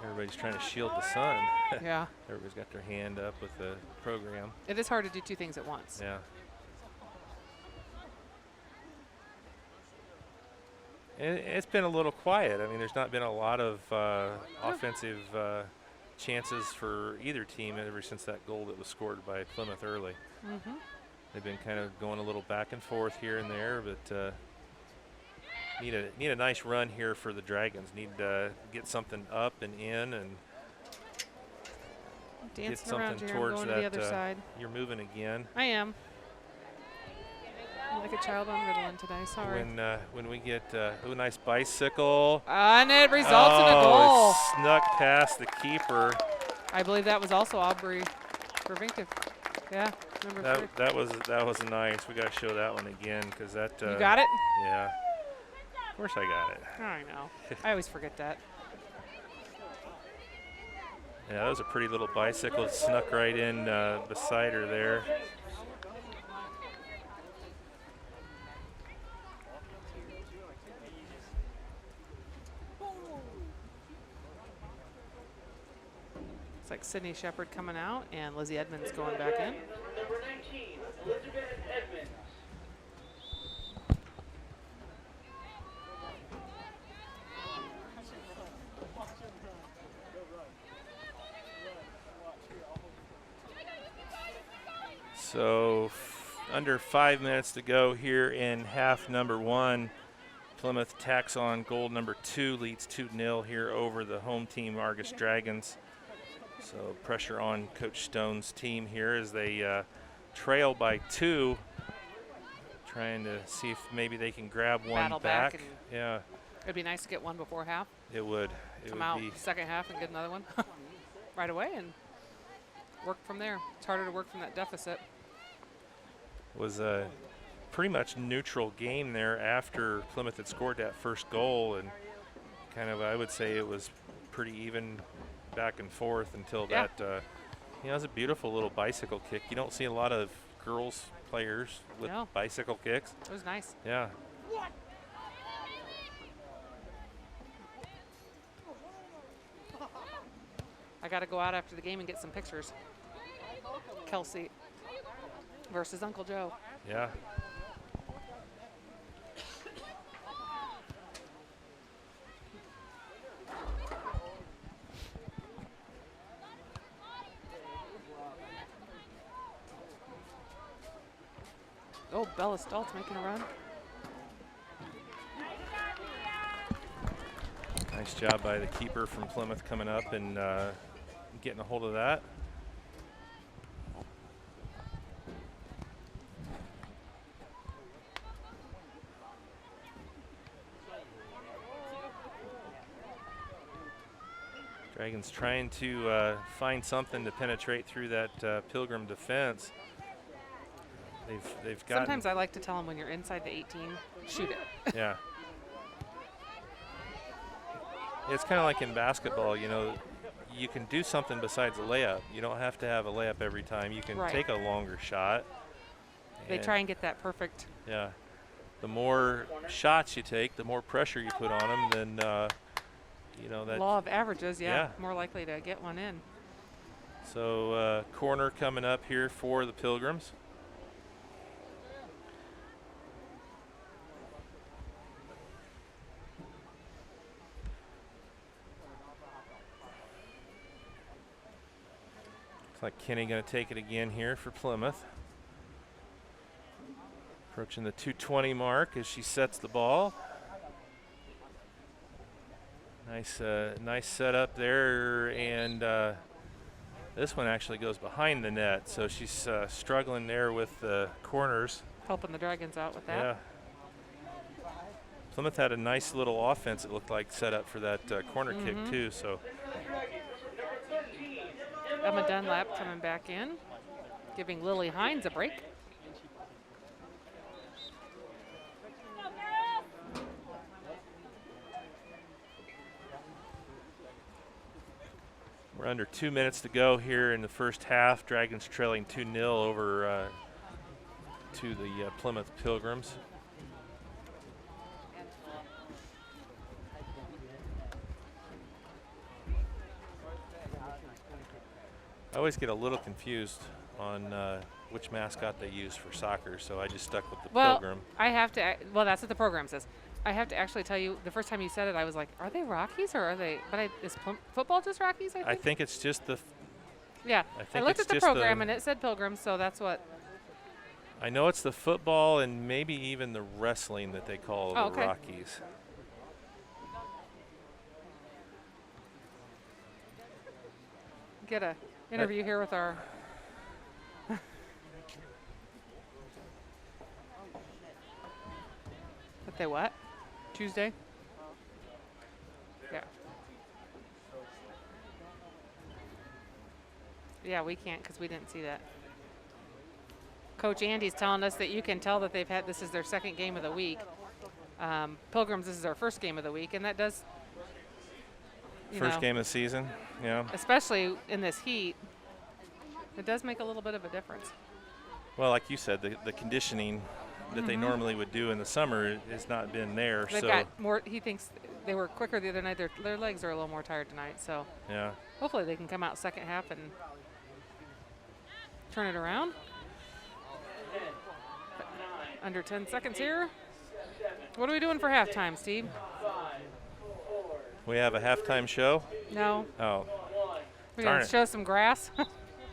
[SPEAKER 1] Everybody's trying to shield the sun.
[SPEAKER 2] Yeah,
[SPEAKER 1] Everybody's got their hand up with the program.
[SPEAKER 2] it is hard to do 2 things at once.
[SPEAKER 1] Yeah. And it's been a little quiet. I mean, there's not been a lot of offensive chances for either team ever since that goal that was scored by Plymouth early.
[SPEAKER 2] Mm-hmm.
[SPEAKER 1] They've been kind of going a little back and forth here and there, but need a nice run here for the Dragons. Need to get something up and in and get
[SPEAKER 2] Dancing around
[SPEAKER 1] something
[SPEAKER 2] here, I'm
[SPEAKER 1] towards
[SPEAKER 2] going
[SPEAKER 1] that.
[SPEAKER 2] to the other side.
[SPEAKER 1] You're moving again.
[SPEAKER 2] I am. Like a child on Ritalin today. Sorry.
[SPEAKER 1] When we get a nice bicycle.
[SPEAKER 2] And it results in a
[SPEAKER 1] Oh,
[SPEAKER 2] goal.
[SPEAKER 1] it snuck past the keeper.
[SPEAKER 2] I believe that was also Aubrey Preventive. Yeah, number 3.
[SPEAKER 1] That was nice. We got to show that one again because that.
[SPEAKER 2] You got it?
[SPEAKER 1] Yeah. Of course I got it.
[SPEAKER 2] I know. I always forget that.
[SPEAKER 1] Yeah, that was a pretty little bicycle. It snuck right in beside her there.
[SPEAKER 2] It's like Sydney Shepard coming out and Lizzie Edmonds going back in.
[SPEAKER 3] Number 19, Elizabeth Edmonds.
[SPEAKER 1] So under 5 minutes to go here in half number 1. Plymouth tacks on goal number 2, leads 2-0 here over the home team Argos Dragons. So pressure on Coach Stone's team here as they trail by 2, trying to see if maybe they can grab one
[SPEAKER 2] Battle back and
[SPEAKER 1] yeah,
[SPEAKER 2] it'd be nice to get one before half.
[SPEAKER 1] it would. It
[SPEAKER 2] Come
[SPEAKER 1] would
[SPEAKER 2] out
[SPEAKER 1] be.
[SPEAKER 2] second half and get another one right away and work from there. It's harder to work from that deficit.
[SPEAKER 1] Was a pretty much neutral game there after Plymouth had scored that first goal, and kind of I would say it was pretty even back and forth until
[SPEAKER 2] Yeah.
[SPEAKER 1] that. You know, it was a beautiful little bicycle kick. You don't see a lot of girls players with
[SPEAKER 2] No.
[SPEAKER 1] bicycle kicks.
[SPEAKER 2] It was nice.
[SPEAKER 1] Yeah.
[SPEAKER 2] I got to go out after the game and get some pictures. Kelsey versus Uncle Joe.
[SPEAKER 1] Yeah.
[SPEAKER 2] Oh, Bella Stoltz making a run.
[SPEAKER 1] Nice job by the keeper from Plymouth coming up and getting a hold of that. Dragons trying to find something to penetrate through that Pilgrim defense. They've got.
[SPEAKER 2] Sometimes I like to tell them when you're inside the 18, shoot it.
[SPEAKER 1] Yeah. It's kind of like in basketball, you know, you can do something besides a layup. You don't have to have a layup every time. You can
[SPEAKER 2] Right.
[SPEAKER 1] take a longer shot.
[SPEAKER 2] They try and get that perfect.
[SPEAKER 1] Yeah. The more shots you take, the more pressure you put on them, then, you know, that.
[SPEAKER 2] Law of averages,
[SPEAKER 1] Yeah.
[SPEAKER 2] more likely to get one in.
[SPEAKER 1] So corner coming up here for the Pilgrims. Looks like Kenny going to take it again here for Plymouth. Approaching the 2:20 mark as she sets the ball. Nice setup there, and this one actually goes behind the net, so she's struggling there with the corners.
[SPEAKER 2] Helping the Dragons out with that.
[SPEAKER 1] Yeah. Plymouth had a nice little offense, it looked like, set up for that corner kick too. So
[SPEAKER 2] Emma Dunlap coming back in, giving Lily Hines a break.
[SPEAKER 1] we're under 2 minutes to go here in the first half. Dragons trailing 2-0 over to the Plymouth Pilgrims. I always get a little confused on which mascot they use for soccer, so I just stuck with the Pilgrim.
[SPEAKER 2] I have to. Well, that's what the program says. I have to actually tell you, the first time you said it, I was like, "Are they Rockies or are they?" But is football just Rockies?
[SPEAKER 1] I think it's just the.
[SPEAKER 2] Yeah,
[SPEAKER 1] I
[SPEAKER 2] I
[SPEAKER 1] think
[SPEAKER 2] looked
[SPEAKER 1] it's
[SPEAKER 2] at the
[SPEAKER 1] just
[SPEAKER 2] program and it said Pilgrim, so that's what.
[SPEAKER 1] I know it's the football and maybe even the wrestling that they call the
[SPEAKER 2] okay.
[SPEAKER 1] Rockies.
[SPEAKER 2] Get a interview here with our. If they what? Tuesday? Yeah. Yeah, we can't because we didn't see that. Coach Andy's telling us that you can tell that they've had, this is their second game of the week. Pilgrims, this is our first game of the week, and that does,
[SPEAKER 1] First game of the season, yeah.
[SPEAKER 2] especially in this heat, it does make a little bit of a difference.
[SPEAKER 1] Well, like you said, the conditioning that they normally would do in the summer has not been there.
[SPEAKER 2] They've got more, he thinks they were quicker the other night. Their legs are a little more tired tonight, so
[SPEAKER 1] yeah.
[SPEAKER 2] hopefully they can come out second half and turn it around. Under 10 seconds here. What are we doing for halftime, Steve?
[SPEAKER 1] We have a halftime show?
[SPEAKER 2] No.
[SPEAKER 1] Oh.
[SPEAKER 2] We're going to show some grass?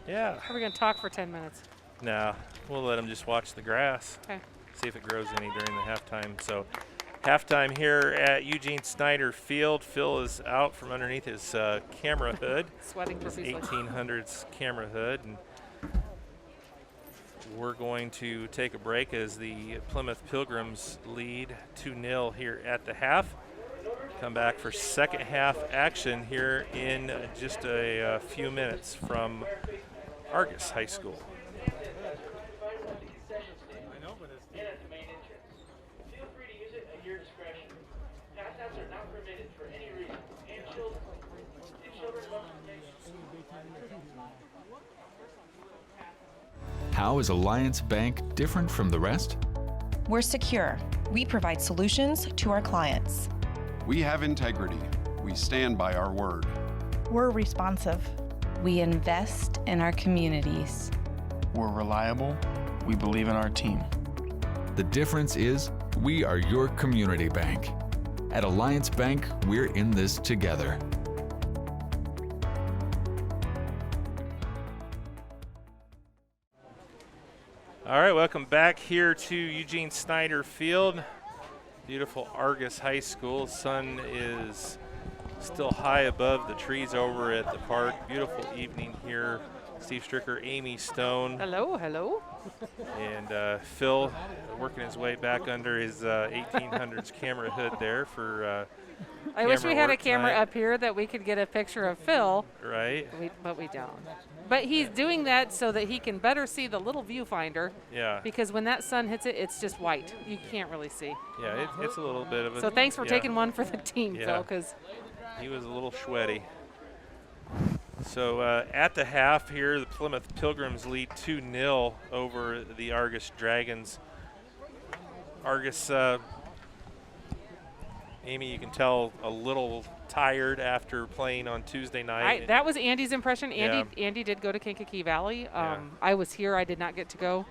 [SPEAKER 1] Yeah.
[SPEAKER 2] Or are we going to talk for 10 minutes?
[SPEAKER 1] No, we'll let them just watch the grass.
[SPEAKER 2] Okay.
[SPEAKER 1] See if it grows any during the halftime. So halftime here at Eugene Snyder Field. Phil is out from underneath his camera hood.
[SPEAKER 2] Sweating
[SPEAKER 1] His
[SPEAKER 2] profusely.
[SPEAKER 1] 1800s camera hood. And we're going to take a break as the Plymouth Pilgrims lead 2-0 here at the half. Come back for second half action here in just a few minutes from Argos High School.
[SPEAKER 3] Feel free to use it at your discretion. Passouts are not permitted for any reason. And children.
[SPEAKER 4] How is Alliance Bank different from the rest?
[SPEAKER 5] We're secure. We provide solutions to our clients.
[SPEAKER 6] We have integrity. We stand by our word.
[SPEAKER 7] We're responsive.
[SPEAKER 8] We invest in our communities.
[SPEAKER 9] We're reliable. We believe in our team.
[SPEAKER 4] The difference is we are your community bank. At Alliance Bank, we're in this together.
[SPEAKER 1] All right, welcome back here to Eugene Snyder Field. Beautiful Argos High School. Sun is still high above the trees over at the park. Beautiful evening here. Steve Stricker, Amy Stone.
[SPEAKER 2] Hello, hello.
[SPEAKER 1] And Phil working his way back under his 1800s camera hood there for
[SPEAKER 2] I wish we had a
[SPEAKER 1] work
[SPEAKER 2] camera
[SPEAKER 1] tonight.
[SPEAKER 2] up here that we could get a picture of Phil,
[SPEAKER 1] Right?
[SPEAKER 2] but we don't. But he's doing that so that he can better see the little viewfinder,
[SPEAKER 1] Yeah.
[SPEAKER 2] because when that sun hits it, it's just white. You can't really see.
[SPEAKER 1] Yeah, it's a little bit of a...
[SPEAKER 2] So thanks for
[SPEAKER 1] yeah.
[SPEAKER 2] taking one for the team,
[SPEAKER 1] Yeah.
[SPEAKER 2] Phil, because
[SPEAKER 1] He was a little sweaty. So at the half here, the Plymouth Pilgrims lead 2-0 over the Argos Dragons. Argos, Amy, you can tell a little tired after playing on Tuesday night.
[SPEAKER 2] that was Andy's impression.
[SPEAKER 1] Yeah.
[SPEAKER 2] Andy did go to Kankakee Valley.
[SPEAKER 1] Yeah.
[SPEAKER 2] I was here. I did not get to go.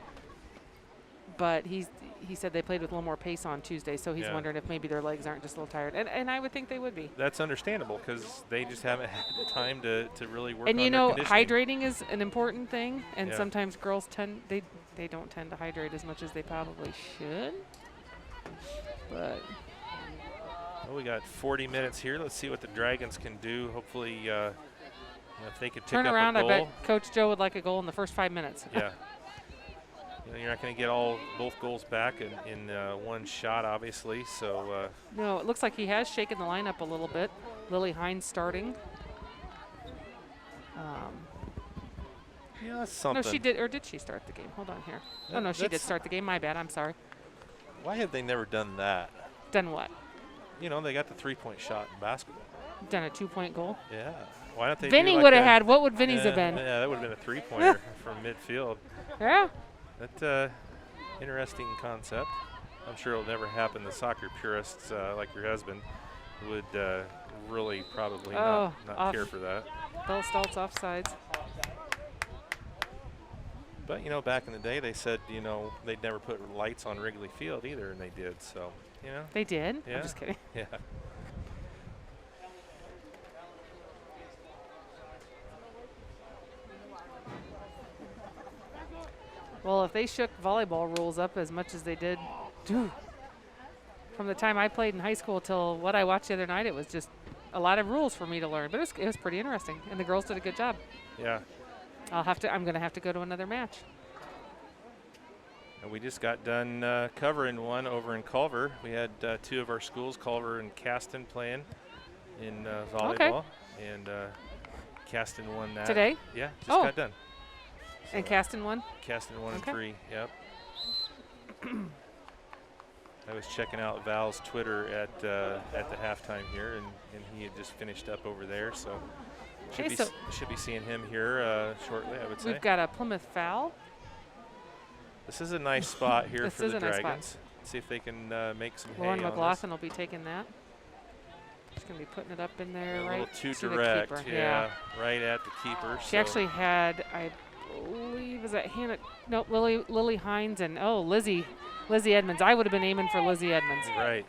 [SPEAKER 2] But he said they played with a little more pace on Tuesday, so he's
[SPEAKER 1] Yeah.
[SPEAKER 2] wondering if maybe their legs aren't just a little tired. And I would think they would be.
[SPEAKER 1] That's understandable because they just haven't had the time to really work
[SPEAKER 2] And
[SPEAKER 1] on
[SPEAKER 2] you
[SPEAKER 1] their
[SPEAKER 2] know,
[SPEAKER 1] conditioning.
[SPEAKER 2] hydrating is an important thing, and
[SPEAKER 1] Yeah.
[SPEAKER 2] sometimes girls they don't tend to hydrate as much as they probably should. But
[SPEAKER 1] Well, we got 40 minutes here. Let's see what the Dragons can do. Hopefully, if they could pick
[SPEAKER 2] turn
[SPEAKER 1] up
[SPEAKER 2] around,
[SPEAKER 1] a
[SPEAKER 2] I
[SPEAKER 1] goal.
[SPEAKER 2] bet Coach Joe would like a goal in the first 5 minutes.
[SPEAKER 1] Yeah. You know, you're not going to get both goals back in one shot, obviously. So
[SPEAKER 2] No, it looks like he has shaken the lineup a little bit. Lily Hines starting.
[SPEAKER 1] yeah, that's something.
[SPEAKER 2] No, she did, or did she start the game? Hold on here. Oh, no, she did
[SPEAKER 1] That's-
[SPEAKER 2] start the game. My bad. I'm sorry.
[SPEAKER 1] Why have they never done that?
[SPEAKER 2] Done what?
[SPEAKER 1] You know, they got the 3-point shot in basketball.
[SPEAKER 2] Done a 2-point goal.
[SPEAKER 1] Yeah. Why don't they?
[SPEAKER 2] Vinny
[SPEAKER 1] do like
[SPEAKER 2] would have
[SPEAKER 1] a-
[SPEAKER 2] had. What would Vinny's have been?
[SPEAKER 1] Yeah, that would have been a 3-pointer from midfield.
[SPEAKER 2] Yeah.
[SPEAKER 1] That's interesting concept. I'm sure it'll never happen. The soccer purists, like your husband, would really probably not
[SPEAKER 2] off.
[SPEAKER 1] care for that.
[SPEAKER 2] Bill Stoltz offsides.
[SPEAKER 1] But, you know, back in the day, they said, you know, they'd never put lights on Wrigley Field either, and they did. So, you know,
[SPEAKER 2] They did?
[SPEAKER 1] Yeah.
[SPEAKER 2] I'm just kidding.
[SPEAKER 1] yeah.
[SPEAKER 2] Well, if they shook volleyball rules up as much as they did, dude, from the time I played in high school till what I watched the other night, it was just a lot of rules for me to learn. But it was pretty interesting, and the girls did a good job.
[SPEAKER 1] Yeah.
[SPEAKER 2] I'm going to have to go to another match.
[SPEAKER 1] And we just got done covering one over in Culver. We had 2 of our schools, Culver and Caston, playing in volleyball. And Caston won that.
[SPEAKER 2] Today?
[SPEAKER 1] Yeah, just
[SPEAKER 2] Oh.
[SPEAKER 1] got done.
[SPEAKER 2] And Caston won?
[SPEAKER 1] Caston 1
[SPEAKER 2] Okay.
[SPEAKER 1] and 3, yep. I was checking out Val's Twitter at the halftime here, and he had just finished up over there, so should be seeing him here shortly, I would say.
[SPEAKER 2] We've got a Plymouth foul.
[SPEAKER 1] This is a nice spot here
[SPEAKER 2] This
[SPEAKER 1] for
[SPEAKER 2] is
[SPEAKER 1] the
[SPEAKER 2] a nice
[SPEAKER 1] Dragons.
[SPEAKER 2] spot.
[SPEAKER 1] See if they can make some hay
[SPEAKER 2] Lauren
[SPEAKER 1] on this.
[SPEAKER 2] McLaughlin will be taking that. She's going to be putting it up in there,
[SPEAKER 1] A
[SPEAKER 2] right
[SPEAKER 1] little too
[SPEAKER 2] to
[SPEAKER 1] direct,
[SPEAKER 2] the keeper.
[SPEAKER 1] yeah, right at the keeper.
[SPEAKER 2] She actually had, I believe, is that Hannah? No, Lily Hines and Lizzie Edmonds. I would have been aiming for Lizzie Edmonds.
[SPEAKER 1] Right.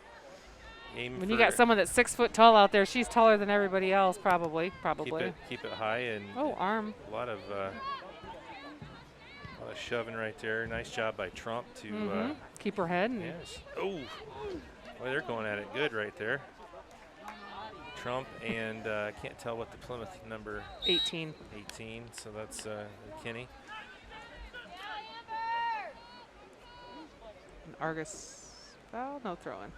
[SPEAKER 1] Aim
[SPEAKER 2] When
[SPEAKER 1] for
[SPEAKER 2] you got someone that's 6 foot tall out there, she's taller than everybody else, probably.
[SPEAKER 1] keep it high and
[SPEAKER 2] Arm.
[SPEAKER 1] a lot of shoving right there. Nice job by Trump to
[SPEAKER 2] keep her head. And
[SPEAKER 1] yes. Oh, boy, they're going at it good right there. Trump and I can't tell what the Plymouth number
[SPEAKER 2] 18.
[SPEAKER 1] 18, so that's Kinney.
[SPEAKER 2] And Argos foul, no throwing.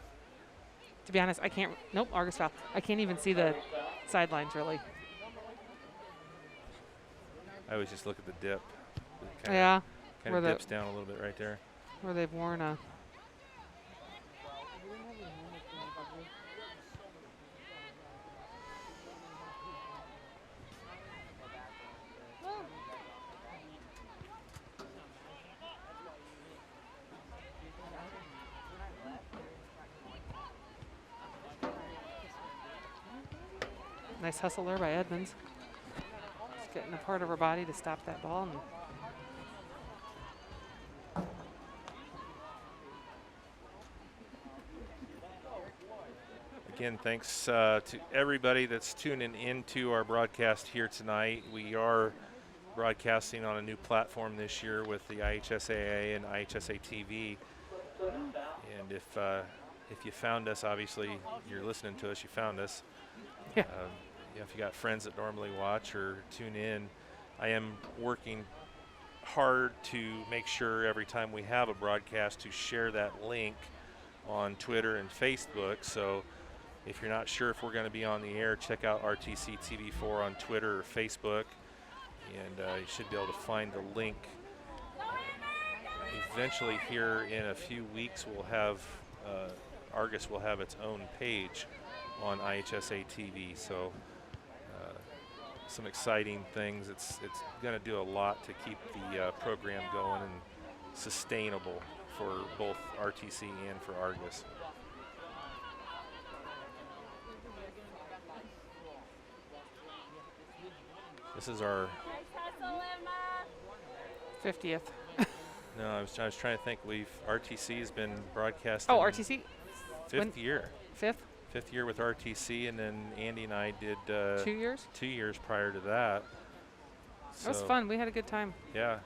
[SPEAKER 2] To be honest, I can't. Nope, Argos foul. I can't even see the sidelines really.
[SPEAKER 1] I always just look at the dip.
[SPEAKER 2] Yeah,
[SPEAKER 1] Kind of dips down a little bit right there.
[SPEAKER 2] Where they've worn a. Nice hustle there by Edmonds. Just getting a part of her body to stop that ball. And
[SPEAKER 1] again, thanks to everybody that's tuning into our broadcast here tonight. We are broadcasting on a new platform this year with the IHSAA and IHSA TV. And if you found us, obviously you're listening to us, you found us.
[SPEAKER 2] Yeah.
[SPEAKER 1] If you got friends that normally watch or tune in, I am working hard to make sure every time we have a broadcast to share that link on Twitter and Facebook. So if you're not sure if we're going to be on the air, check out RTC TV4 on Twitter or Facebook, and you should be able to find the link. Eventually here in a few weeks we'll have Argus will have its own page on IHSA TV, so some exciting things. It's going to do a lot to keep the program going and sustainable for both RTC and for Argus. This is our
[SPEAKER 2] 50th.
[SPEAKER 1] No, I was trying to think. RTC has been broadcasting.
[SPEAKER 2] Oh, RTC.
[SPEAKER 1] Fifth year.
[SPEAKER 2] Fifth
[SPEAKER 1] year with RTC, and then Andy and I did
[SPEAKER 2] 2 years.
[SPEAKER 1] 2 years prior to that.
[SPEAKER 2] That was fun. We had a good time.
[SPEAKER 1] Yeah.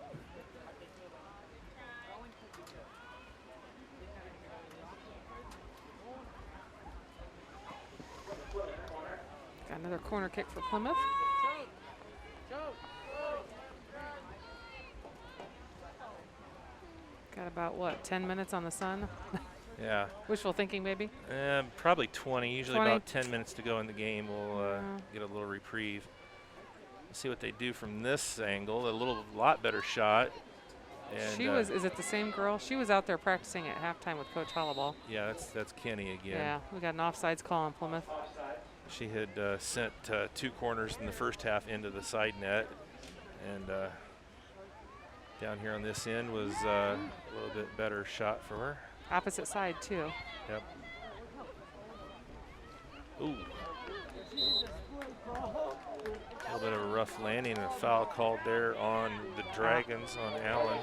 [SPEAKER 2] Got another corner kick for Plymouth. Got about, what, 10 minutes on the sun?
[SPEAKER 1] Yeah.
[SPEAKER 2] Wishful thinking, maybe?
[SPEAKER 1] Probably 20. Usually
[SPEAKER 2] 20.
[SPEAKER 1] about 10 minutes to go in the game. We'll get a little reprieve. Let's see what they do from this angle. A lot better shot. And
[SPEAKER 2] She was, is it the same girl? She was out there practicing at halftime with Coach Hollaball.
[SPEAKER 1] Yeah, that's Kenny again.
[SPEAKER 2] Yeah, we got an offsides call on Plymouth.
[SPEAKER 1] She had sent 2 corners in the first half into the side net. And down here on this end was a little bit better shot for her.
[SPEAKER 2] Opposite side, too.
[SPEAKER 1] Yep. Ooh. A little bit of a rough landing and a foul called there on the Dragons, on Allen.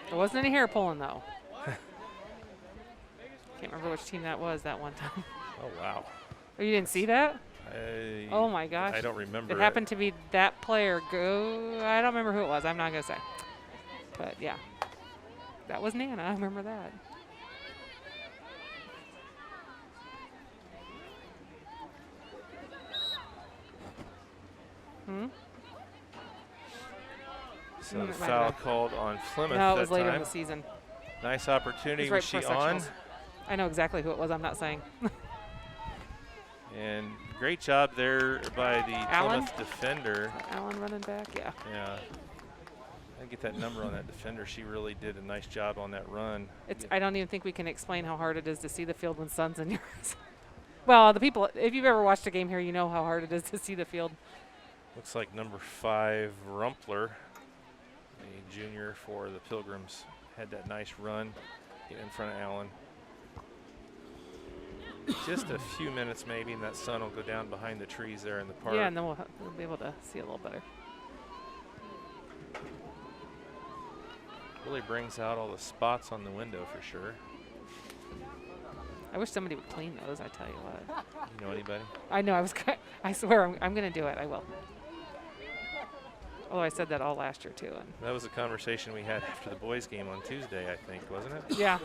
[SPEAKER 2] There wasn't any hair pulling, though. Can't remember which team that was that one time.
[SPEAKER 1] Oh, wow.
[SPEAKER 2] Oh, you didn't see that? Oh, my gosh.
[SPEAKER 1] I don't remember.
[SPEAKER 2] It happened to be that player. I don't remember who it was. I'm not going to say. But, yeah. That was Nana. I remember that.
[SPEAKER 1] So
[SPEAKER 2] Mm,
[SPEAKER 1] the
[SPEAKER 2] it might
[SPEAKER 1] foul
[SPEAKER 2] have been.
[SPEAKER 1] called on Plymouth
[SPEAKER 2] No, it
[SPEAKER 1] that
[SPEAKER 2] was later
[SPEAKER 1] time.
[SPEAKER 2] in the season.
[SPEAKER 1] Nice
[SPEAKER 2] It
[SPEAKER 1] opportunity.
[SPEAKER 2] was right
[SPEAKER 1] Was she
[SPEAKER 2] before
[SPEAKER 1] on?
[SPEAKER 2] sectionals. I know exactly who it was. I'm not saying.
[SPEAKER 1] And great job there by the
[SPEAKER 2] Allen?
[SPEAKER 1] Plymouth defender.
[SPEAKER 2] Allen running back, yeah.
[SPEAKER 1] Yeah. I get that number on that defender. She really did a nice job on that run.
[SPEAKER 2] I don't even think we can explain how hard it is to see the field when sun's in your eyes. Well, the people, if you've ever watched a game here, you know how hard it is to see the field.
[SPEAKER 1] Looks like number 5, Rumpler, a junior for the Pilgrims, had that nice run get in front of Allen. Just a few minutes maybe, and that sun will go down behind the trees there in the park.
[SPEAKER 2] Yeah, and then we'll be able to see a little better.
[SPEAKER 1] Really brings out all the spots on the window for sure.
[SPEAKER 2] I wish somebody would clean those, I tell you what.
[SPEAKER 1] You know anybody?
[SPEAKER 2] I know, I swear I'm going to do it. I will. Although I said that all last year, too. And
[SPEAKER 1] That was a conversation we had after the boys' game on Tuesday, I think, wasn't it?
[SPEAKER 2] yeah.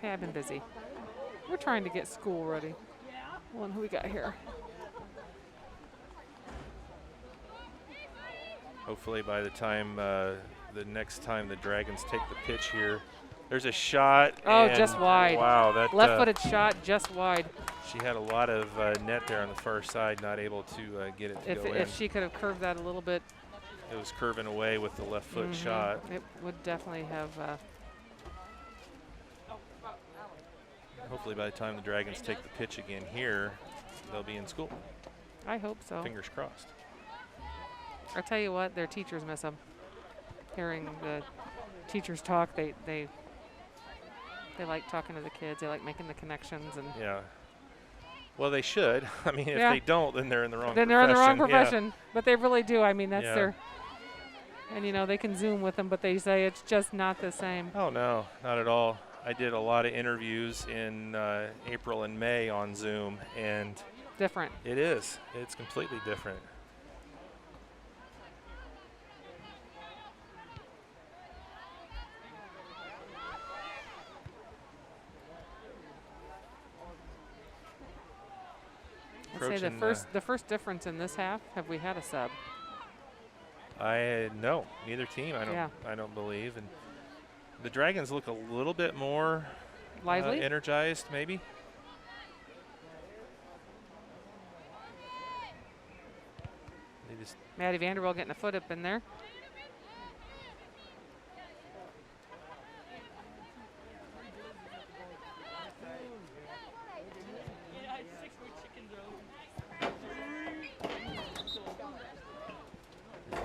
[SPEAKER 2] Hey, I've been busy. We're trying to get school ready. Well, and who we got here?
[SPEAKER 1] Hopefully by the time the next time the Dragons take the pitch here, there's a shot.
[SPEAKER 2] Oh,
[SPEAKER 1] and
[SPEAKER 2] just wide.
[SPEAKER 1] Wow, that
[SPEAKER 2] Left-footed shot, just wide.
[SPEAKER 1] she had a lot of net there on the far side, not able to get it to go in.
[SPEAKER 2] If she could have curved that a little bit,
[SPEAKER 1] It was curving away with the left foot shot.
[SPEAKER 2] it would definitely have.
[SPEAKER 1] Hopefully by the time the Dragons take the pitch again here, they'll be in school.
[SPEAKER 2] I hope so.
[SPEAKER 1] Fingers crossed.
[SPEAKER 2] I tell you what, their teachers miss them. Hearing the teachers talk, they like talking to the kids. They like making the connections and.
[SPEAKER 1] Yeah. Well, they should. I mean, if
[SPEAKER 2] Yeah.
[SPEAKER 1] they don't, then they're in the wrong
[SPEAKER 2] Then
[SPEAKER 1] profession.
[SPEAKER 2] they're in the wrong
[SPEAKER 1] Yeah.
[SPEAKER 2] profession, but they really do. I mean, that's
[SPEAKER 1] Yeah.
[SPEAKER 2] their. And you know they can Zoom with them, but they say it's just not the same.
[SPEAKER 1] Oh, no, not at all. I did a lot of interviews in April and May on Zoom, and
[SPEAKER 2] Different.
[SPEAKER 1] it is. It's completely different.
[SPEAKER 2] I'd say
[SPEAKER 1] Approaching,
[SPEAKER 2] the first difference in this half. Have we had a sub?
[SPEAKER 1] No, neither team.
[SPEAKER 2] Yeah.
[SPEAKER 1] I don't believe. And the Dragons look a little bit more
[SPEAKER 2] Lively.
[SPEAKER 1] energized, maybe. They just
[SPEAKER 2] Maddie Vanderbilt getting a foot up in there.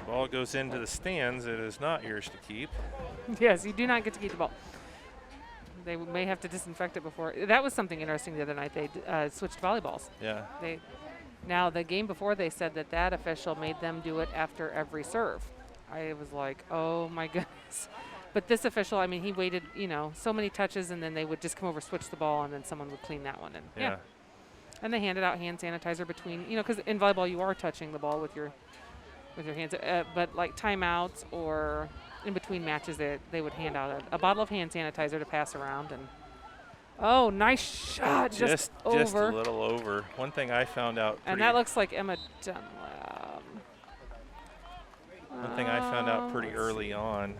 [SPEAKER 1] ball goes into the stands. It is not yours to keep.
[SPEAKER 2] Yes, you do not get to keep the ball. They may have to disinfect it before. That was something interesting the other night. They switched volleyballs.
[SPEAKER 1] Yeah.
[SPEAKER 2] Now, the game before, they said that official made them do it after every serve. I was like, oh, my goodness. But this official, I mean, he waited, so many touches, and then they would just come over, switch the ball, and then someone would clean that one. And
[SPEAKER 1] Yeah.
[SPEAKER 2] And they handed out hand sanitizer between, because in volleyball you are touching the ball with your hands. But like timeouts or in between matches, they would hand out a bottle of hand sanitizer to pass around. And oh, nice shot, just over.
[SPEAKER 1] Just a little over. One thing I found out.
[SPEAKER 2] And that looks like Emma Dunlap.
[SPEAKER 1] One thing I found out pretty early on.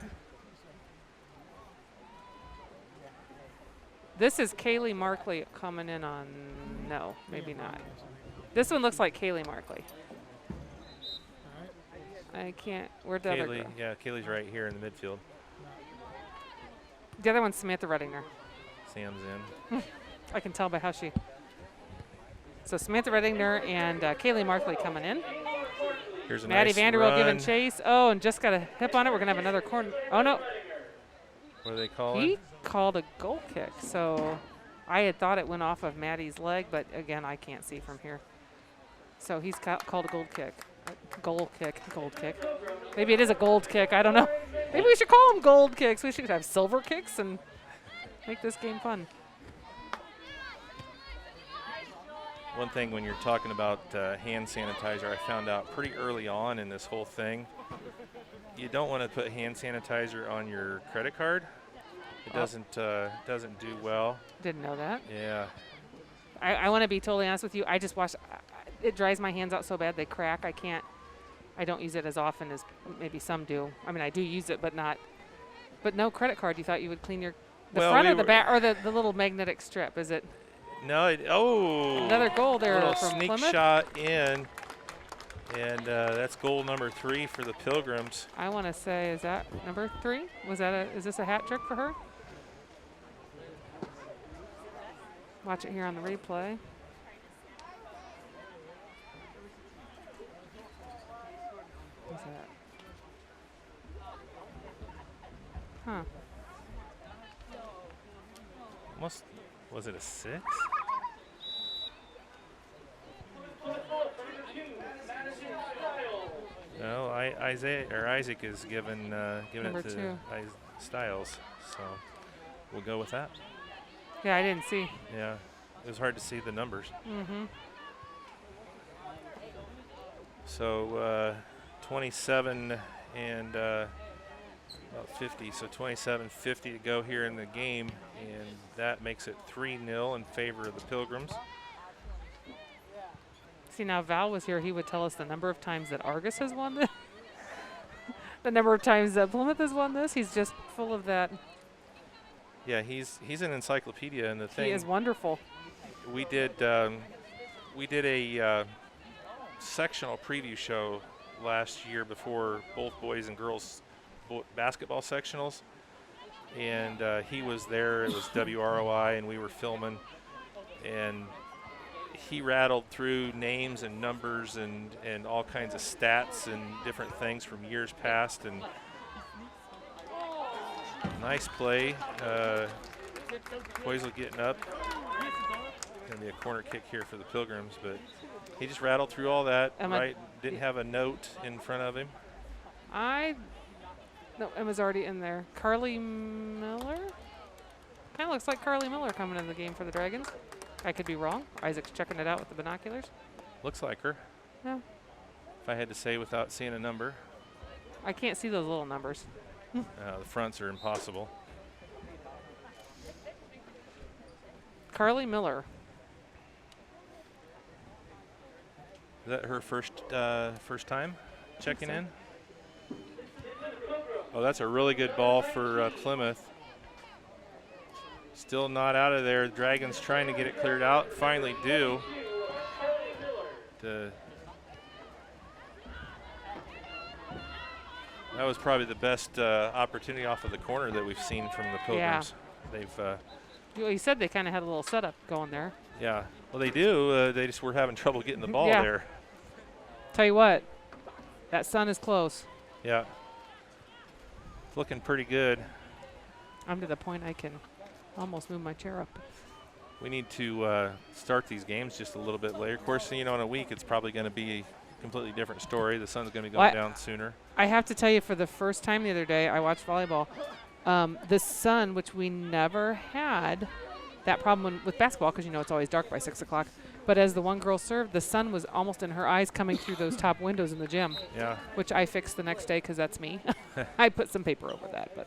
[SPEAKER 2] This is Kaylee Markley coming in on, no, maybe not. This one looks like Kaylee Markley. I can't, where'd the other
[SPEAKER 1] Kaylee,
[SPEAKER 2] go?
[SPEAKER 1] yeah, Kaylee's right here in the midfield.
[SPEAKER 2] The other one's Samantha Reddinger.
[SPEAKER 1] Sam's in.
[SPEAKER 2] I can tell by how she. So Samantha Reddinger and Kaylee Markley coming in.
[SPEAKER 1] Here's a
[SPEAKER 2] Maddie
[SPEAKER 1] nice
[SPEAKER 2] Vanderbilt
[SPEAKER 1] run.
[SPEAKER 2] giving chase. Oh, and just got a hip on it. We're going to have another corner. Oh, no.
[SPEAKER 1] What do they call
[SPEAKER 2] He
[SPEAKER 1] it?
[SPEAKER 2] called a goal kick. So I had thought it went off of Maddie's leg, but again, I can't see from here. So he's called a gold kick. Gold kick. Maybe it is a gold kick. I don't know. Maybe we should call them gold kicks. We should have silver kicks and make this game fun.
[SPEAKER 1] One thing when you're talking about hand sanitizer, I found out pretty early on in this whole thing, you don't want to put hand sanitizer on your credit card. It doesn't do well.
[SPEAKER 2] Didn't know that.
[SPEAKER 1] Yeah.
[SPEAKER 2] I want to be totally honest with you. I just watched. It dries my hands out so bad they crack. I can't. I don't use it as often as maybe some do. I mean, I do use it, but not. But no credit card. You thought you would clean the
[SPEAKER 1] Well,
[SPEAKER 2] front
[SPEAKER 1] we
[SPEAKER 2] or the
[SPEAKER 1] were-
[SPEAKER 2] back or the little magnetic strip? Is it
[SPEAKER 1] No,
[SPEAKER 2] another goal there
[SPEAKER 1] little
[SPEAKER 2] from
[SPEAKER 1] sneak
[SPEAKER 2] Plymouth?
[SPEAKER 1] shot in, and that's goal number 3 for the Pilgrims.
[SPEAKER 2] I want to say, is that number 3? Is this a hat trick for her? Watch it here on the replay. What's that? Huh.
[SPEAKER 1] Was it a 6? No, Isaac is given
[SPEAKER 2] Number
[SPEAKER 1] it to
[SPEAKER 2] 2.
[SPEAKER 1] Styles, so we'll go with that.
[SPEAKER 2] Yeah, I didn't see.
[SPEAKER 1] Yeah, it was hard to see the numbers.
[SPEAKER 2] Mm-hmm.
[SPEAKER 1] So 27 and about 50, so 27-50 to go here in the game, and that makes it 3-0 in favor of the Pilgrims.
[SPEAKER 2] See, now Val was here, he would tell us the number of times that Argos has won this. The number of times that Plymouth has won this. He's just full of that.
[SPEAKER 1] Yeah, he's an encyclopedia, and the thing
[SPEAKER 2] He is wonderful.
[SPEAKER 1] we did a sectional preview show last year before both boys and girls basketball sectionals, and he was there. It was WROI, and we were filming, and he rattled through names and numbers and all kinds of stats and different things from years past, and nice play. Poisel getting up. Going to be a corner kick here for the Pilgrims, but he just rattled through all that, right? Didn't have a note in front of him.
[SPEAKER 2] No, Emma's already in there. Carly Miller? Kind of looks like Carly Miller coming in the game for the Dragons. I could be wrong. Isaac's checking it out with the binoculars.
[SPEAKER 1] Looks like her.
[SPEAKER 2] Yeah.
[SPEAKER 1] If I had to say without seeing a number.
[SPEAKER 2] I can't see those little numbers.
[SPEAKER 1] The fronts are impossible.
[SPEAKER 2] Carly Miller.
[SPEAKER 1] Is that her first time checking in? Oh, that's a really good ball for Plymouth. Still not out of there. Dragons trying to get it cleared out. Finally do. That was probably the best opportunity off of the corner that we've seen from the Pilgrims.
[SPEAKER 2] Yeah.
[SPEAKER 1] They've.
[SPEAKER 2] You said they kind of had a little setup going there.
[SPEAKER 1] Yeah. Well, they do. They just were having trouble getting the ball there.
[SPEAKER 2] Tell you what, that sun is close.
[SPEAKER 1] Yeah. It's looking pretty good.
[SPEAKER 2] I'm to the point I can almost move my chair up.
[SPEAKER 1] We need to start these games just a little bit later. Of course, in a week it's probably going to be a completely different story. The sun's going to be going down sooner.
[SPEAKER 2] I have to tell you, for the first time the other day, I watched volleyball. The sun, which we never had that problem with basketball, because it's always dark by 6 o'clock. But as the one girl served, the sun was almost in her eyes coming through those top windows in the gym.
[SPEAKER 1] Yeah.
[SPEAKER 2] Which I fixed the next day because that's me. I put some paper over that, but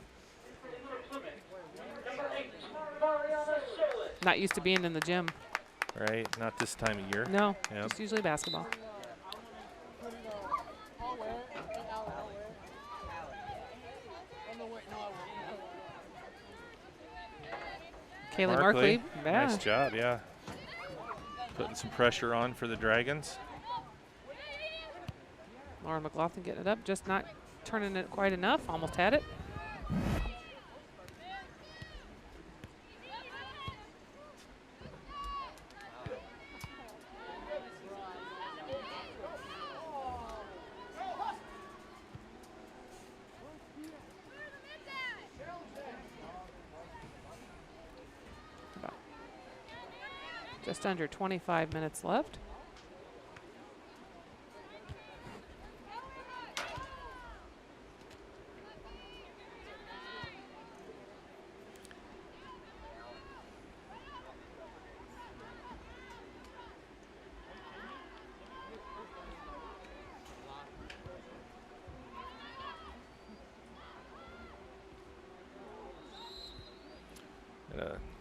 [SPEAKER 2] not used to being in the gym.
[SPEAKER 1] Right, not this time of year.
[SPEAKER 2] No,
[SPEAKER 1] Yep.
[SPEAKER 2] just usually basketball. Kaylee Markley. Yeah.
[SPEAKER 1] Nice job, yeah. Putting some pressure on for the Dragons.
[SPEAKER 2] Lauren McLaughlin getting it up, just not turning it quite enough. Almost had it. Just under 25 minutes left.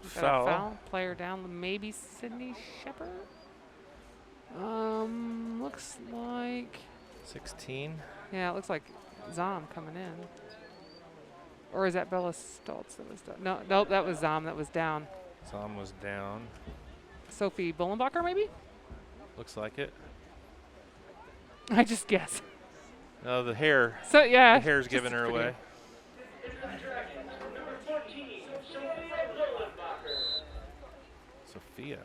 [SPEAKER 1] Foul.
[SPEAKER 2] Foul. Player down, maybe Sydney Shepard. Looks like
[SPEAKER 1] 16.
[SPEAKER 2] Yeah, it looks like Zom coming in. Or is that Bella Stoltz that was down? No, nope, that was Zom that was down.
[SPEAKER 1] Zom was down.
[SPEAKER 2] Sophie Bullenbacher, maybe?
[SPEAKER 1] Looks like it.
[SPEAKER 2] I just guess.
[SPEAKER 1] No, the hair.
[SPEAKER 2] So, yeah.
[SPEAKER 1] The hair's giving her away.
[SPEAKER 3] Number 14, Sophia Bullenbacher.
[SPEAKER 1] Sophia.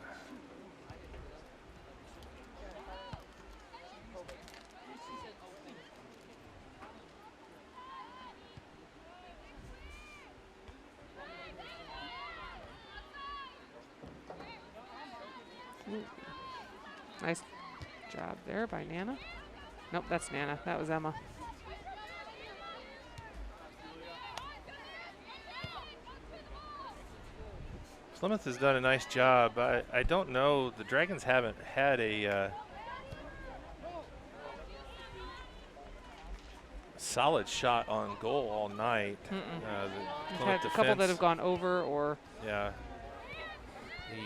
[SPEAKER 2] Nice job there by Nana. Nope, that's Nana. That was Emma.
[SPEAKER 1] Plymouth has done a nice job. I don't know. The Dragons haven't had a solid shot on goal all night.
[SPEAKER 2] We've had a couple that have gone over or.
[SPEAKER 1] Yeah.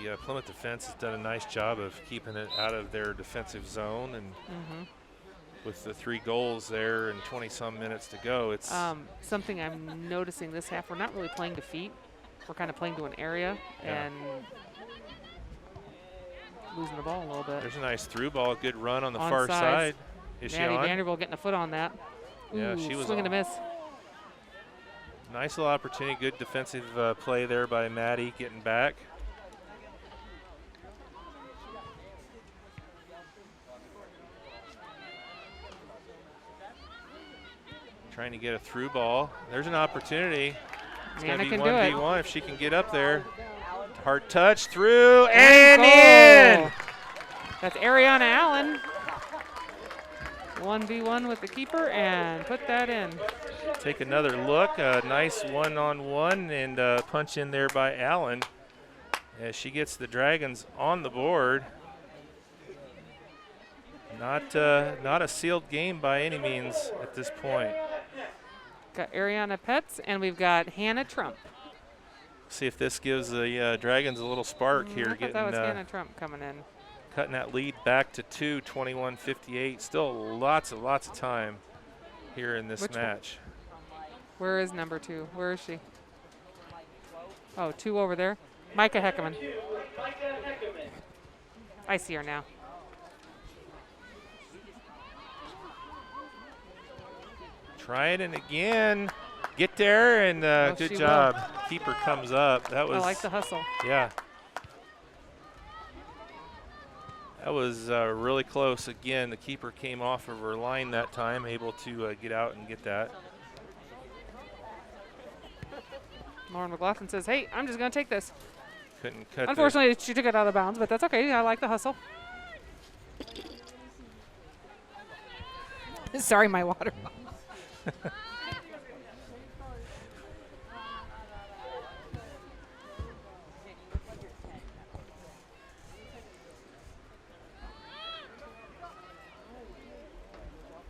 [SPEAKER 1] The Plymouth defense has done a nice job of keeping it out of their defensive zone, and with the 3 goals there and 20-some minutes to go, it's
[SPEAKER 2] something I'm noticing this half. We're not really playing to feet. We're kind of playing to an area and losing the ball a little bit.
[SPEAKER 1] There's a nice through ball, good run on the
[SPEAKER 2] On
[SPEAKER 1] far
[SPEAKER 2] sides.
[SPEAKER 1] side. Is she
[SPEAKER 2] Maddie
[SPEAKER 1] on?
[SPEAKER 2] Vanderbilt getting a foot on that.
[SPEAKER 1] Yeah,
[SPEAKER 2] Ooh,
[SPEAKER 1] she was
[SPEAKER 2] swing and a miss.
[SPEAKER 1] Nice little opportunity, good defensive play there by Maddie getting back. Trying to get a through ball. There's an opportunity. It's going to be 1v1 if she can get up there. Hard touch through and in.
[SPEAKER 2] That's Ariana Allen. 1v1 with the keeper and put that in.
[SPEAKER 1] Take another look. A nice one-on-one and punch in there by Allen as she gets the Dragons on the board. Not a sealed game by any means at this point.
[SPEAKER 2] Got Ariana Petz and we've got Hannah Trump.
[SPEAKER 1] See if this gives the Dragons a little spark here.
[SPEAKER 2] I thought that was Hannah Trump coming in.
[SPEAKER 1] Cutting that lead back to 2, 21-58. Still lots of time here in this match.
[SPEAKER 2] Where is number 2? Where is she? Oh, 2 over there. Micah Heckerman. I see her now.
[SPEAKER 1] Try it and again. Get there and good job. Keeper comes up. That was.
[SPEAKER 2] I like the hustle.
[SPEAKER 1] Yeah. That was really close. Again, the keeper came off of her line that time, able to get out and get that.
[SPEAKER 2] Lauren McLaughlin says, hey, I'm just going to take this.
[SPEAKER 1] Couldn't cut.
[SPEAKER 2] Unfortunately, she took it out of bounds, but that's okay. I like the hustle. Sorry, my water.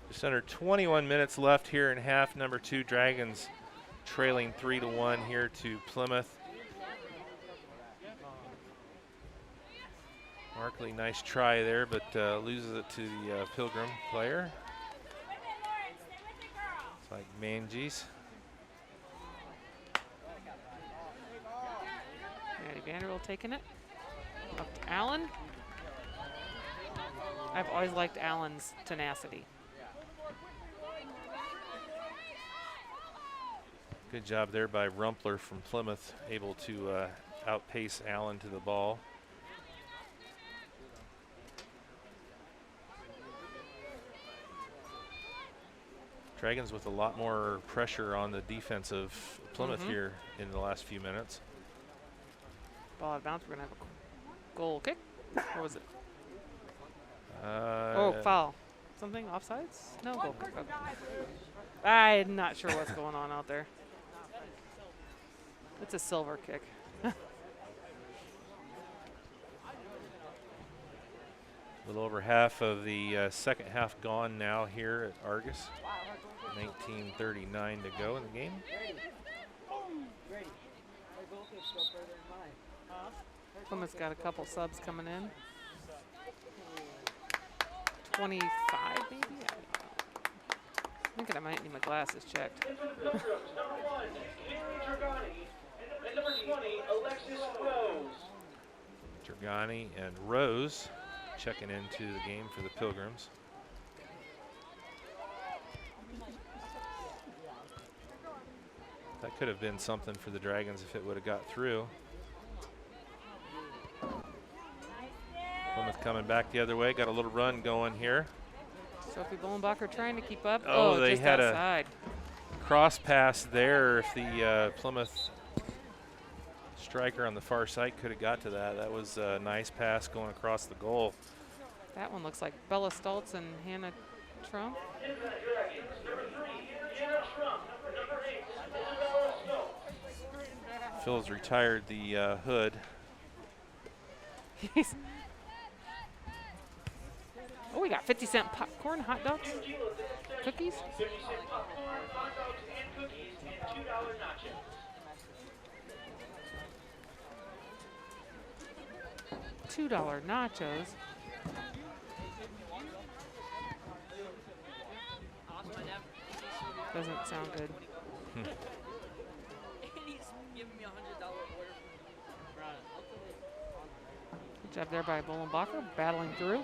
[SPEAKER 1] Just under 21 minutes left here in half. Number 2 Dragons trailing 3-1 here to Plymouth. Markley, nice try there, but loses it to the Pilgrim player. It's like Manges.
[SPEAKER 2] Maddie Vanderbilt taking it. Up to Allen. I've always liked Allen's tenacity.
[SPEAKER 1] Good job there by Rumpler from Plymouth, able to outpace Allen to the ball. Dragons with a lot more pressure on the defense of Plymouth here in the last few minutes.
[SPEAKER 2] Ball out of bounds. We're going to have a goal kick. What was it? Oh, foul. Something? Offsides? No, goal kick. Okay. I'm not sure what's going on out there. It's a silver kick.
[SPEAKER 1] A little over half of the second half gone now here at Argos. 19:39 to go in the game.
[SPEAKER 2] Plymouth's got a couple subs coming in. 25 maybe? thinking I might need my glasses checked.
[SPEAKER 3] Into the Pilgrims, number 1, Kaylee Dragani, and number 20, Alexis Rose.
[SPEAKER 1] Dragani and Rose checking into the game for the Pilgrims. That could have been something for the Dragons if it would have got through. Plymouth coming back the other way, got a little run going here.
[SPEAKER 2] Sophie Bullenbacher trying to keep up.
[SPEAKER 1] Oh, they
[SPEAKER 2] just
[SPEAKER 1] had
[SPEAKER 2] outside.
[SPEAKER 1] a cross pass there. If the Plymouth striker on the far side could have got to that. That was a nice pass going across the goal.
[SPEAKER 2] That one looks like Bella Stoltz and Hannah Trump.
[SPEAKER 3] Into the Dragons, number 3, Hannah Trump, number 8, Isabella Stokes.
[SPEAKER 1] Phil's retired the hood.
[SPEAKER 2] He's oh, we got 50-cent popcorn, hot dogs, cookies.
[SPEAKER 3] 50-cent popcorn, hot dogs, and cookies, and $2 nachos.
[SPEAKER 2] $2 nachos. Doesn't sound good. Good job there by Bullenbacher, battling through.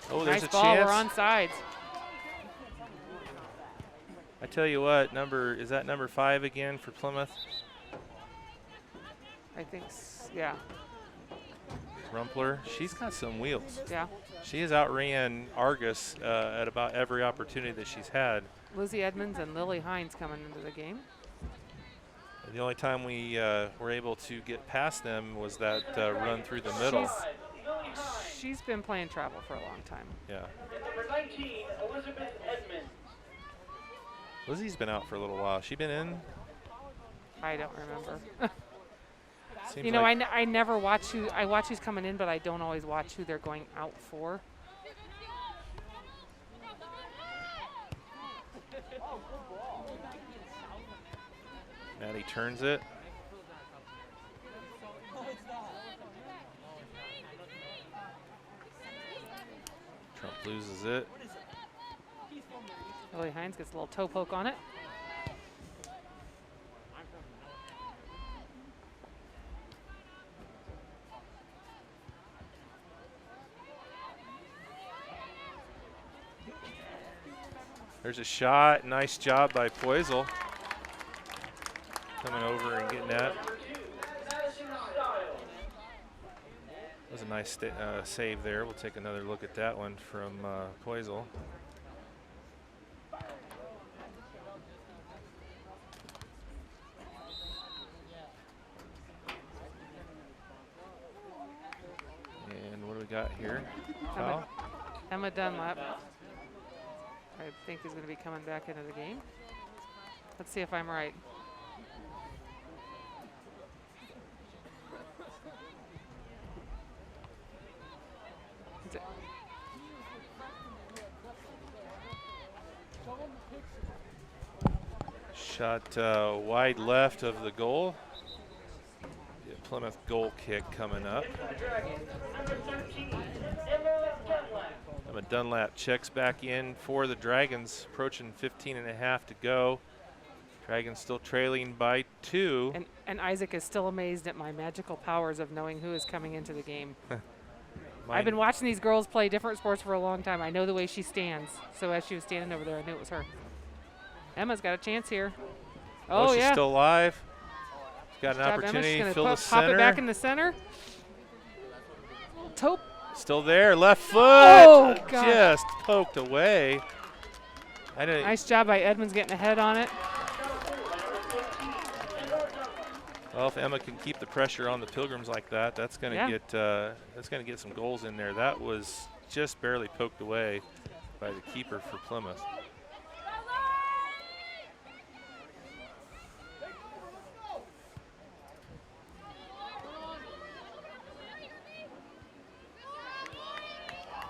[SPEAKER 1] Oh, there's
[SPEAKER 2] Nice
[SPEAKER 1] a
[SPEAKER 2] ball,
[SPEAKER 1] chance.
[SPEAKER 2] we're on sides.
[SPEAKER 1] I tell you what, is that number 5 again for Plymouth?
[SPEAKER 2] I think, yeah,
[SPEAKER 1] Rumpler. She's got some wheels.
[SPEAKER 2] yeah.
[SPEAKER 1] She has outran Argos at about every opportunity that she's had.
[SPEAKER 2] Lizzie Edmonds and Lily Hines coming into the game.
[SPEAKER 1] The only time we were able to get past them was that run through the middle.
[SPEAKER 2] She's been playing travel for a long time.
[SPEAKER 1] Yeah.
[SPEAKER 3] And number 19, Elizabeth Edmonds.
[SPEAKER 1] Lizzie's been out for a little while. She been in?
[SPEAKER 2] I don't remember.
[SPEAKER 1] Seems
[SPEAKER 2] You know,
[SPEAKER 1] like
[SPEAKER 2] I never watch who, I watch who's coming in, but I don't always watch who they're going out for.
[SPEAKER 1] Maddie turns it. Trump loses it.
[SPEAKER 2] Lily Hines gets a little toe poke on it.
[SPEAKER 1] There's a shot. Nice job by Poisel. Coming over and getting that. That was a nice save there. We'll take another look at that one from Poisel. And what do we got here? Foul?
[SPEAKER 2] Emma Dunlap, I think, is going to be coming back into the game. Let's see if I'm right. Is it?
[SPEAKER 1] Shot wide left of the goal. Yeah, Plymouth goal kick coming up. Emma Dunlap checks back in for the Dragons, approaching 15 and a half to go. Dragons still trailing by 2.
[SPEAKER 2] And Isaac is still amazed at my magical powers of knowing who is coming into the game. I've been watching these girls play different sports for a long time. I know the way she stands. So as she was standing over there, I knew it was her. Emma's got a chance here. Oh,
[SPEAKER 1] she's
[SPEAKER 2] yeah.
[SPEAKER 1] still alive. She's got an
[SPEAKER 2] Good job, Emma.
[SPEAKER 1] opportunity
[SPEAKER 2] She's
[SPEAKER 1] to
[SPEAKER 2] gonna
[SPEAKER 1] fill the
[SPEAKER 2] pop
[SPEAKER 1] center.
[SPEAKER 2] it back in the center. Taupe.
[SPEAKER 1] Still there, left foot.
[SPEAKER 2] Oh, God.
[SPEAKER 1] Just poked away.
[SPEAKER 2] Nice job by Edmonds getting ahead on it.
[SPEAKER 1] Well, if Emma can keep the pressure on the Pilgrims like that, that's going to get some goals in there. That was just barely poked away by the keeper for Plymouth.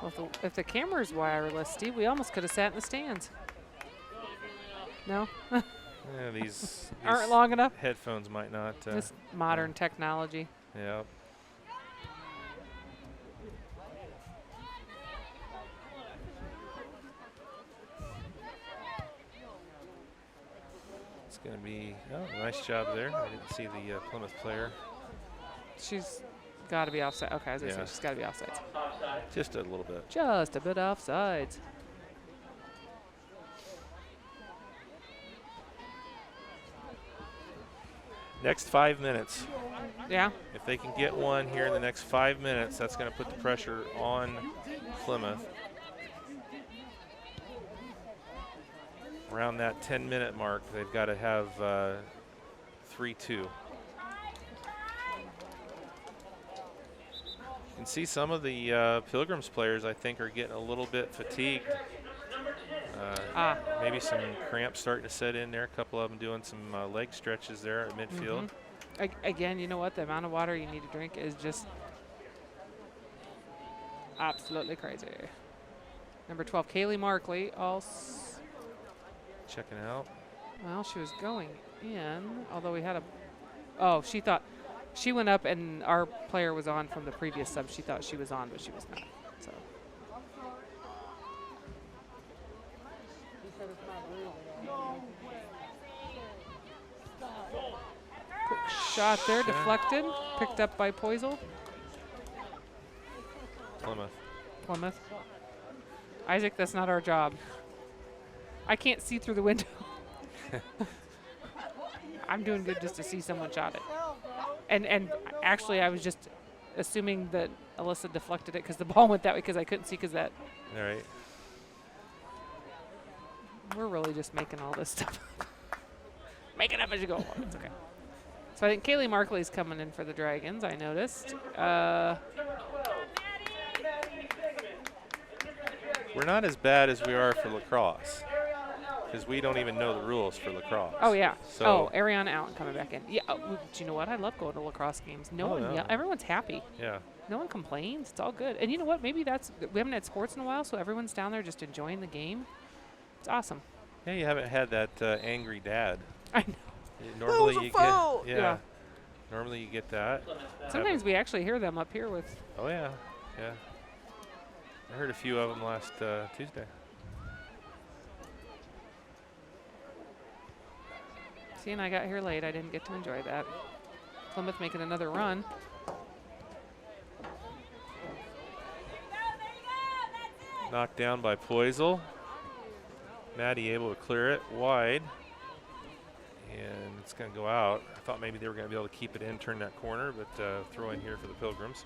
[SPEAKER 2] Well, if the camera's wireless, Steve, we almost could have sat in the stands. No?
[SPEAKER 1] Yeah, these
[SPEAKER 2] aren't long enough.
[SPEAKER 1] Headphones might not.
[SPEAKER 2] This modern technology.
[SPEAKER 1] Yeah. It's going to be nice job there. I didn't see the Plymouth player.
[SPEAKER 2] She's got to be offside. Okay, I was going to
[SPEAKER 1] Yeah.
[SPEAKER 2] say she's got to be offsides.
[SPEAKER 1] Just a little bit.
[SPEAKER 2] Just a bit offsides.
[SPEAKER 1] Next 5 minutes.
[SPEAKER 2] Yeah.
[SPEAKER 1] If they can get one here in the next 5 minutes, that's going to put the pressure on Plymouth. Around that 10-minute mark, they've got to have 3-2. You can see some of the Pilgrims players, I think, are getting a little bit fatigued. Maybe some cramps starting to set in there. A couple of them doing some leg stretches there at midfield.
[SPEAKER 2] Again, you know what? The amount of water you need to drink is just absolutely crazy. Number 12, Kaylee Markley,
[SPEAKER 1] Checking out.
[SPEAKER 2] well, she was going in, although we had a, oh, she thought, she went up and our player was on from the previous sub. She thought she was on, but she was not. So. Quick shot there, deflected, picked up by Poisel. Plymouth. Isaac, that's not our job. I can't see through the window. I'm doing good just to see someone shot it. And actually, I was just assuming that Alyssa deflected it because the ball went that way because I couldn't see because that.
[SPEAKER 1] All right.
[SPEAKER 2] We're really just making all this stuff up. Make it up as you go. It's okay. So I think Kaylee Markley's coming in for the Dragons, I noticed.
[SPEAKER 1] We're not as bad as we are for lacrosse because we don't even know the rules for lacrosse.
[SPEAKER 2] Oh, yeah.
[SPEAKER 1] So
[SPEAKER 2] Ariana Allen coming back in. Yeah. Do you know what? I love going to lacrosse games. Everyone's happy.
[SPEAKER 1] Yeah.
[SPEAKER 2] No one complains. It's all good. And you know what? Maybe we haven't had sports in a while, so everyone's down there just enjoying the game. It's awesome.
[SPEAKER 1] Yeah, you haven't had that angry dad.
[SPEAKER 2] I know.
[SPEAKER 1] Normally
[SPEAKER 2] that was a
[SPEAKER 1] you
[SPEAKER 2] foul!
[SPEAKER 1] get
[SPEAKER 2] Yeah.
[SPEAKER 1] Normally you get that.
[SPEAKER 2] Sometimes we actually hear them up here with.
[SPEAKER 1] Oh yeah, yeah. I heard a few of them last Tuesday.
[SPEAKER 2] See, and I got here late. I didn't get to enjoy that. Plymouth making another run.
[SPEAKER 1] Knocked down by Poisel. Maddie able to clear it wide. And it's going to go out. I thought maybe they were going to be able to keep it in, turn that corner, but throw in here for the Pilgrims.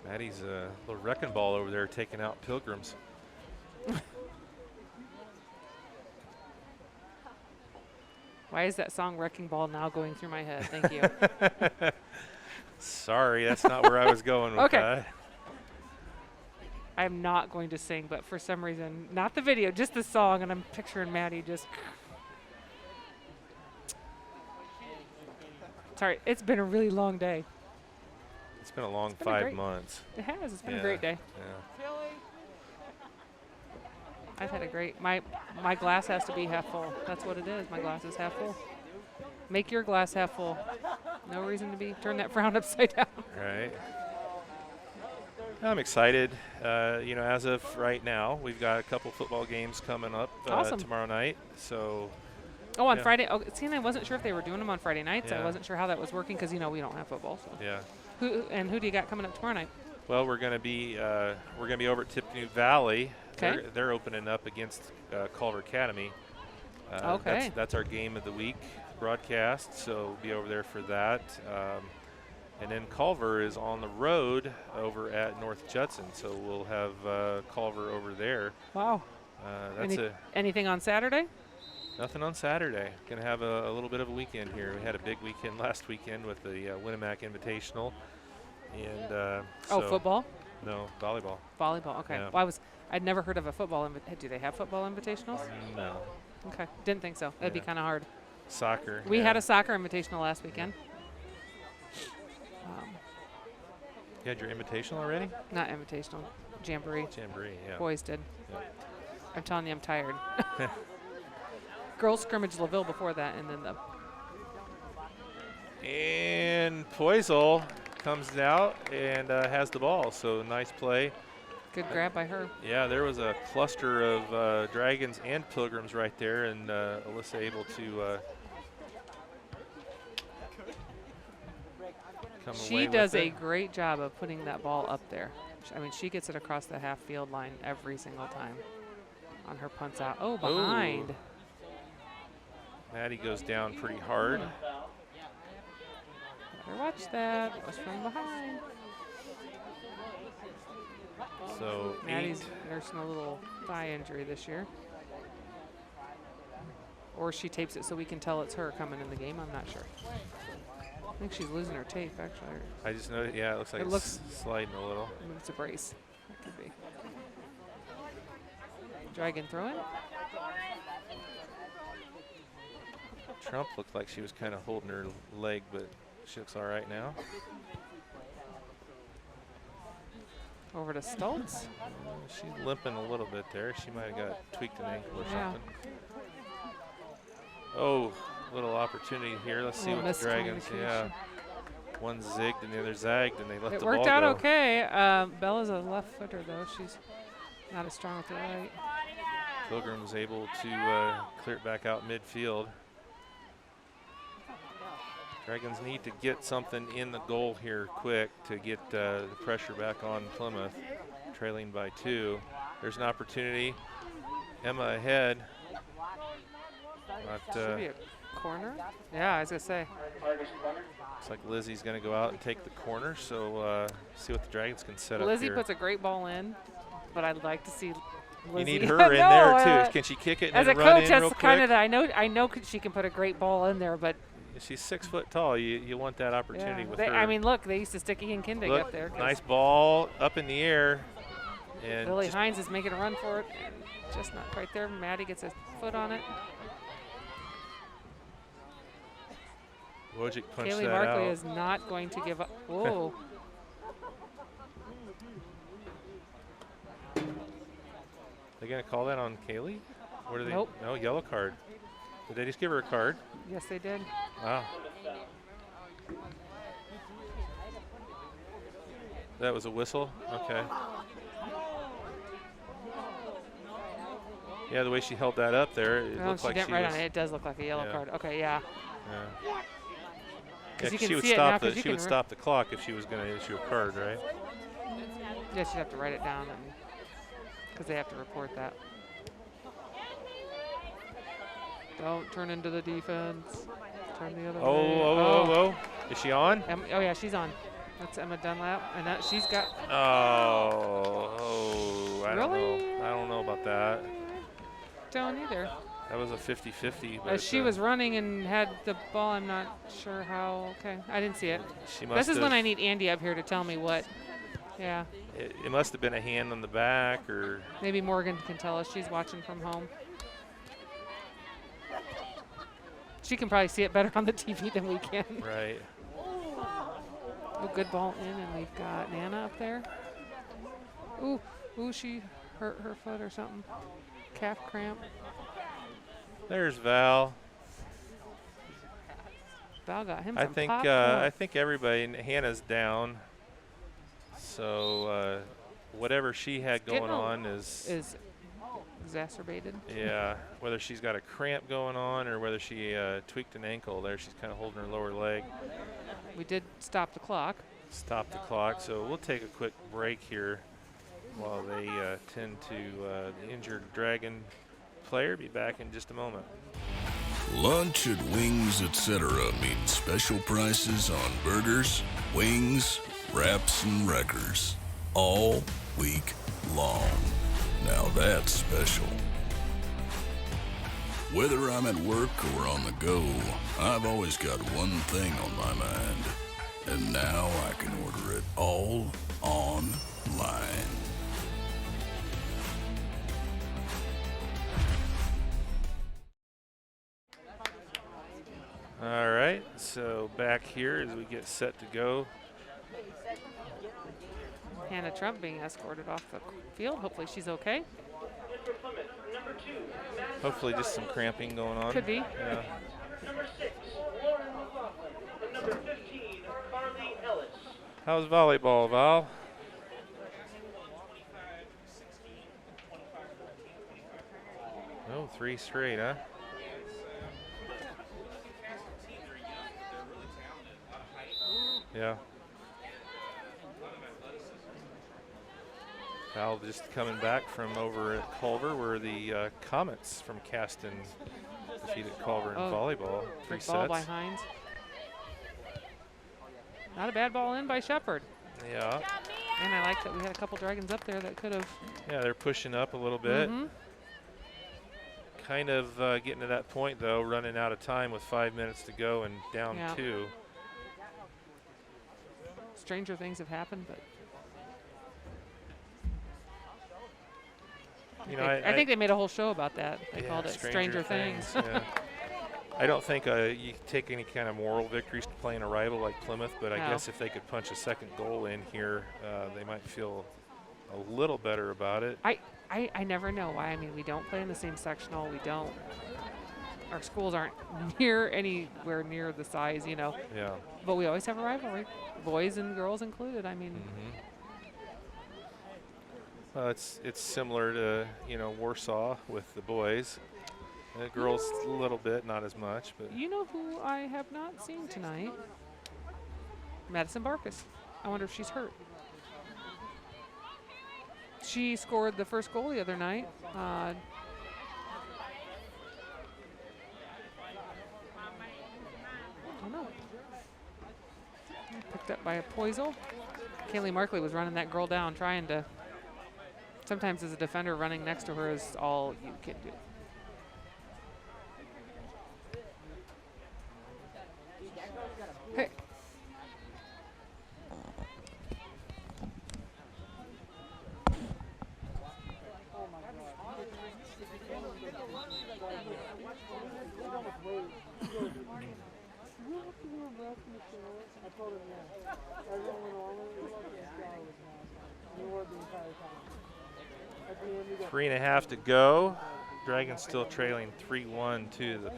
[SPEAKER 1] Maddie's a little wrecking ball over there taking out Pilgrims.
[SPEAKER 2] Why is that song Wrecking Ball now going through my head? Thank you.
[SPEAKER 1] Sorry, that's not where I was going with that.
[SPEAKER 2] I'm not going to sing, but for some reason, not the video, just the song, and I'm picturing Maddie just. Sorry, it's been a really long day.
[SPEAKER 1] It's been a long 5 months.
[SPEAKER 2] It has. It's been a great day.
[SPEAKER 1] Yeah.
[SPEAKER 2] I've had a great. My glass has to be half full. That's what it is. My glass is half full. Make your glass half full. No reason to turn that frown upside down.
[SPEAKER 1] Right. I'm excited. As of right now, we've got a couple football games coming up tomorrow night. So.
[SPEAKER 2] Oh, on Friday. Oh, see, and I wasn't sure if they were doing them on Friday nights.
[SPEAKER 1] Yeah.
[SPEAKER 2] I wasn't sure how that was working because we don't have football. So.
[SPEAKER 1] Yeah.
[SPEAKER 2] Who do you got coming up tomorrow night?
[SPEAKER 1] Well, we're going to be over at Tippecanoe Valley.
[SPEAKER 2] Okay.
[SPEAKER 1] They're opening up against Culver Academy.
[SPEAKER 2] Okay.
[SPEAKER 1] That's our game of the week broadcast. So we'll be over there for that. And then Culver is on the road over at North Judson, so we'll have Culver over there.
[SPEAKER 2] Wow. Anything on Saturday?
[SPEAKER 1] Nothing on Saturday. Going to have a little bit of a weekend here. We had a big weekend last weekend with the Winnemac Invitational. And
[SPEAKER 2] football?
[SPEAKER 1] No, volleyball.
[SPEAKER 2] Volleyball. Okay.
[SPEAKER 1] Yeah.
[SPEAKER 2] Well, I'd never heard of a football. Do they have football invitationals?
[SPEAKER 1] No.
[SPEAKER 2] Okay. Didn't think so. That'd be kind of hard.
[SPEAKER 1] Soccer.
[SPEAKER 2] We had a soccer invitational last weekend.
[SPEAKER 1] You had your invitational already?
[SPEAKER 2] Not invitational. Jamboree.
[SPEAKER 1] Jamboree, yeah.
[SPEAKER 2] Boys did.
[SPEAKER 1] Yeah.
[SPEAKER 2] I'm telling you, I'm tired. Girls scrimmage LaVille before that, and then
[SPEAKER 1] And Poisel comes out and has the ball. So nice play
[SPEAKER 2] Good grab by her.
[SPEAKER 1] Yeah, there was a cluster of Dragons and Pilgrims right there, and Alyssa able to come away
[SPEAKER 2] She
[SPEAKER 1] with
[SPEAKER 2] does
[SPEAKER 1] it.
[SPEAKER 2] a great job of putting that ball up there. I mean, she gets it across the half field line every single time on her punts out. Oh, behind.
[SPEAKER 1] Ooh. Maddie goes down pretty hard.
[SPEAKER 2] Better watch that. It was from behind.
[SPEAKER 1] So
[SPEAKER 2] Maddie's
[SPEAKER 1] 8.
[SPEAKER 2] nursing a little thigh injury this year. Or she tapes it so we can tell it's her coming in the game. I'm not sure. I think she's losing her tape, actually.
[SPEAKER 1] I just noticed, yeah, it looks like it's sliding a little.
[SPEAKER 2] It's a brace. That could be. Dragon throwing.
[SPEAKER 1] Trump looked like she was kind of holding her leg, but she looks all right now.
[SPEAKER 2] Over to Stoltz.
[SPEAKER 1] She's limping a little bit there. She might have got tweaked an ankle or something. Oh, little opportunity here. Let's see what the Dragons, yeah. One zigged and the other zagged, and they let the ball go.
[SPEAKER 2] It worked out okay. Bella's a left footer, though. She's not as strong with the right.
[SPEAKER 1] Pilgrim was able to clear it back out midfield. Dragons need to get something in the goal here quick to get the pressure back on Plymouth, trailing by 2. There's an opportunity. Emma ahead.
[SPEAKER 2] Should be a corner. Yeah, I was going to say.
[SPEAKER 1] Looks like Lizzie's going to go out and take the corner, so see what the Dragons can set up
[SPEAKER 2] Lizzie
[SPEAKER 1] here.
[SPEAKER 2] puts a great ball in, but I'd like to see Lizzie.
[SPEAKER 1] You need her in there, too. Can she kick it and
[SPEAKER 2] as
[SPEAKER 1] then
[SPEAKER 2] a
[SPEAKER 1] run
[SPEAKER 2] coach,
[SPEAKER 1] in real
[SPEAKER 2] that's kind
[SPEAKER 1] quick?
[SPEAKER 2] of the, I know she can put a great ball in there, but
[SPEAKER 1] She's 6 foot tall. You want that opportunity with her.
[SPEAKER 2] I mean, look, they used to stick Ian Kindig
[SPEAKER 1] Look,
[SPEAKER 2] up there.
[SPEAKER 1] nice ball up in the air. And
[SPEAKER 2] Billy Hines is making a run for it, and just not quite there. Maddie gets a foot on it.
[SPEAKER 1] Wojcik punched
[SPEAKER 2] Kaylee
[SPEAKER 1] that
[SPEAKER 2] Markley
[SPEAKER 1] out.
[SPEAKER 2] is not going to give up. Whoa.
[SPEAKER 1] They gonna call that on Kaylee? What are they?
[SPEAKER 2] Nope.
[SPEAKER 1] No, yellow card. Did they just give her a card?
[SPEAKER 2] Yes, they did.
[SPEAKER 1] Wow. That was a whistle? Okay. Yeah, the way she held that up there, it
[SPEAKER 2] No,
[SPEAKER 1] looked
[SPEAKER 2] she
[SPEAKER 1] like
[SPEAKER 2] didn't
[SPEAKER 1] she
[SPEAKER 2] write
[SPEAKER 1] was.
[SPEAKER 2] on it. It does look like a yellow card. Okay, yeah.
[SPEAKER 1] Yeah.
[SPEAKER 2] Because you
[SPEAKER 1] she
[SPEAKER 2] can
[SPEAKER 1] would
[SPEAKER 2] see it now.
[SPEAKER 1] stop the
[SPEAKER 2] You
[SPEAKER 1] she would stop the clock if she was going to issue a card, right?
[SPEAKER 2] Yeah, she'd have to write it down because they have to report that. Don't turn into the defense. Turn the other way.
[SPEAKER 1] Oh. Is she on?
[SPEAKER 2] Oh, yeah, she's on. That's Emma Dunlap. And that she's got.
[SPEAKER 1] Oh, I don't
[SPEAKER 2] Really?
[SPEAKER 1] know. I don't know about that.
[SPEAKER 2] Don't either.
[SPEAKER 1] That was a 50-50.
[SPEAKER 2] As she was running and had the ball, I'm not sure how. Okay, I didn't see it.
[SPEAKER 1] She must
[SPEAKER 2] This is
[SPEAKER 1] have,
[SPEAKER 2] when I need Andy up here to tell me what. Yeah.
[SPEAKER 1] It must have been a hand on the back, or
[SPEAKER 2] Maybe Morgan can tell us. She's watching from home. She can probably see it better on the TV than we can.
[SPEAKER 1] right.
[SPEAKER 2] A good ball in, and we've got Nana up there. Ooh, she hurt her foot or something. Calf cramp.
[SPEAKER 1] There's Val.
[SPEAKER 2] Val got him
[SPEAKER 1] I
[SPEAKER 2] some
[SPEAKER 1] think
[SPEAKER 2] pop.
[SPEAKER 1] I think everybody. Hannah's down, so whatever she had going on is
[SPEAKER 2] exacerbated.
[SPEAKER 1] Yeah, whether she's got a cramp going on or whether she tweaked an ankle there, she's kind of holding her lower leg.
[SPEAKER 2] We did stop the clock.
[SPEAKER 1] Stop the clock, so we'll take a quick break here while they tend to the injured Dragon player. Be back in just a moment.
[SPEAKER 10] Lunch at Wings, etc. means special prices on burgers, wings, wraps, and wreckers all week long. Now that's special. Whether I'm at work or on the go, I've always got one thing on my mind. And now I can order it all online.
[SPEAKER 1] All right, so back here as we get set to go.
[SPEAKER 2] Hannah Trump being escorted off the field. Hopefully she's okay.
[SPEAKER 1] Hopefully just some cramping going on.
[SPEAKER 2] Could be.
[SPEAKER 1] Yeah.
[SPEAKER 3] Number 6, Lauren McLaughlin. And number 15, Carly Ellis.
[SPEAKER 1] How's volleyball, Val? Oh, 3 straight, huh? Yeah. Val just coming back from over at Culver, where the Comets from Caston defeated Culver in volleyball. 3
[SPEAKER 2] good ball
[SPEAKER 1] sets.
[SPEAKER 2] by Hines. Not a bad ball in by Shepard.
[SPEAKER 1] Yeah.
[SPEAKER 2] And I like that we had a couple Dragons up there that could have.
[SPEAKER 1] Yeah, they're pushing up a little bit. Kind of getting to that point, though, running out of time with 5 minutes to go and down 2.
[SPEAKER 2] Stranger things have happened, but
[SPEAKER 1] you know,
[SPEAKER 2] I think they made a whole show about that. They called it
[SPEAKER 1] Stranger
[SPEAKER 2] Things.
[SPEAKER 1] Yeah. I don't think you take any kind of moral victories to playing a rival like Plymouth, but I guess if they could punch a second goal in here, they might feel a little better about it.
[SPEAKER 2] I never know why. I mean, we don't play in the same sectional. We don't. Our schools aren't anywhere near the size, you know.
[SPEAKER 1] Yeah.
[SPEAKER 2] But we always have a rivalry, boys and girls included. I mean.
[SPEAKER 1] Well, it's similar to Warsaw with the boys. The girls a little bit, not as much, but
[SPEAKER 2] you know who I have not seen tonight? Madison Barkus. I wonder if she's hurt. She scored the first goal the other night. I don't know. Picked up by a Poisel. Kaylee Markley was running that girl down, trying to. Sometimes as a defender, running next to her is all you can do. Hey.
[SPEAKER 1] Three and a half to go. Dragons still trailing 3-1 to the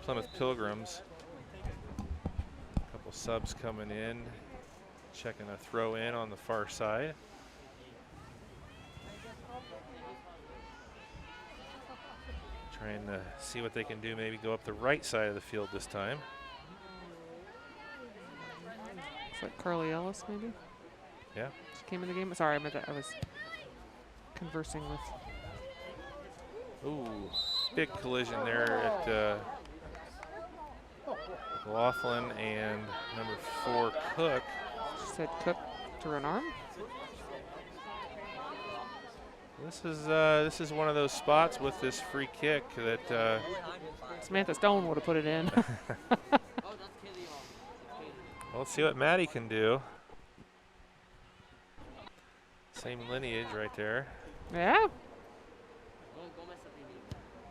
[SPEAKER 1] Plymouth Pilgrims. A couple subs coming in, checking a throw in on the far side. Trying to see what they can do, maybe go up the right side of the field this time.
[SPEAKER 2] It's like Carly Ellis, maybe?
[SPEAKER 1] Yeah.
[SPEAKER 2] She came in the game. Sorry, I meant that. I was conversing with.
[SPEAKER 1] Ooh, big collision there at Laughlin and number 4, Cook.
[SPEAKER 2] She said Cook to an arm.
[SPEAKER 1] This is one of those spots with this free kick that
[SPEAKER 2] Samantha Stone would have put it in.
[SPEAKER 1] well, let's see what Maddie can do. Same lineage right there.
[SPEAKER 2] Yeah.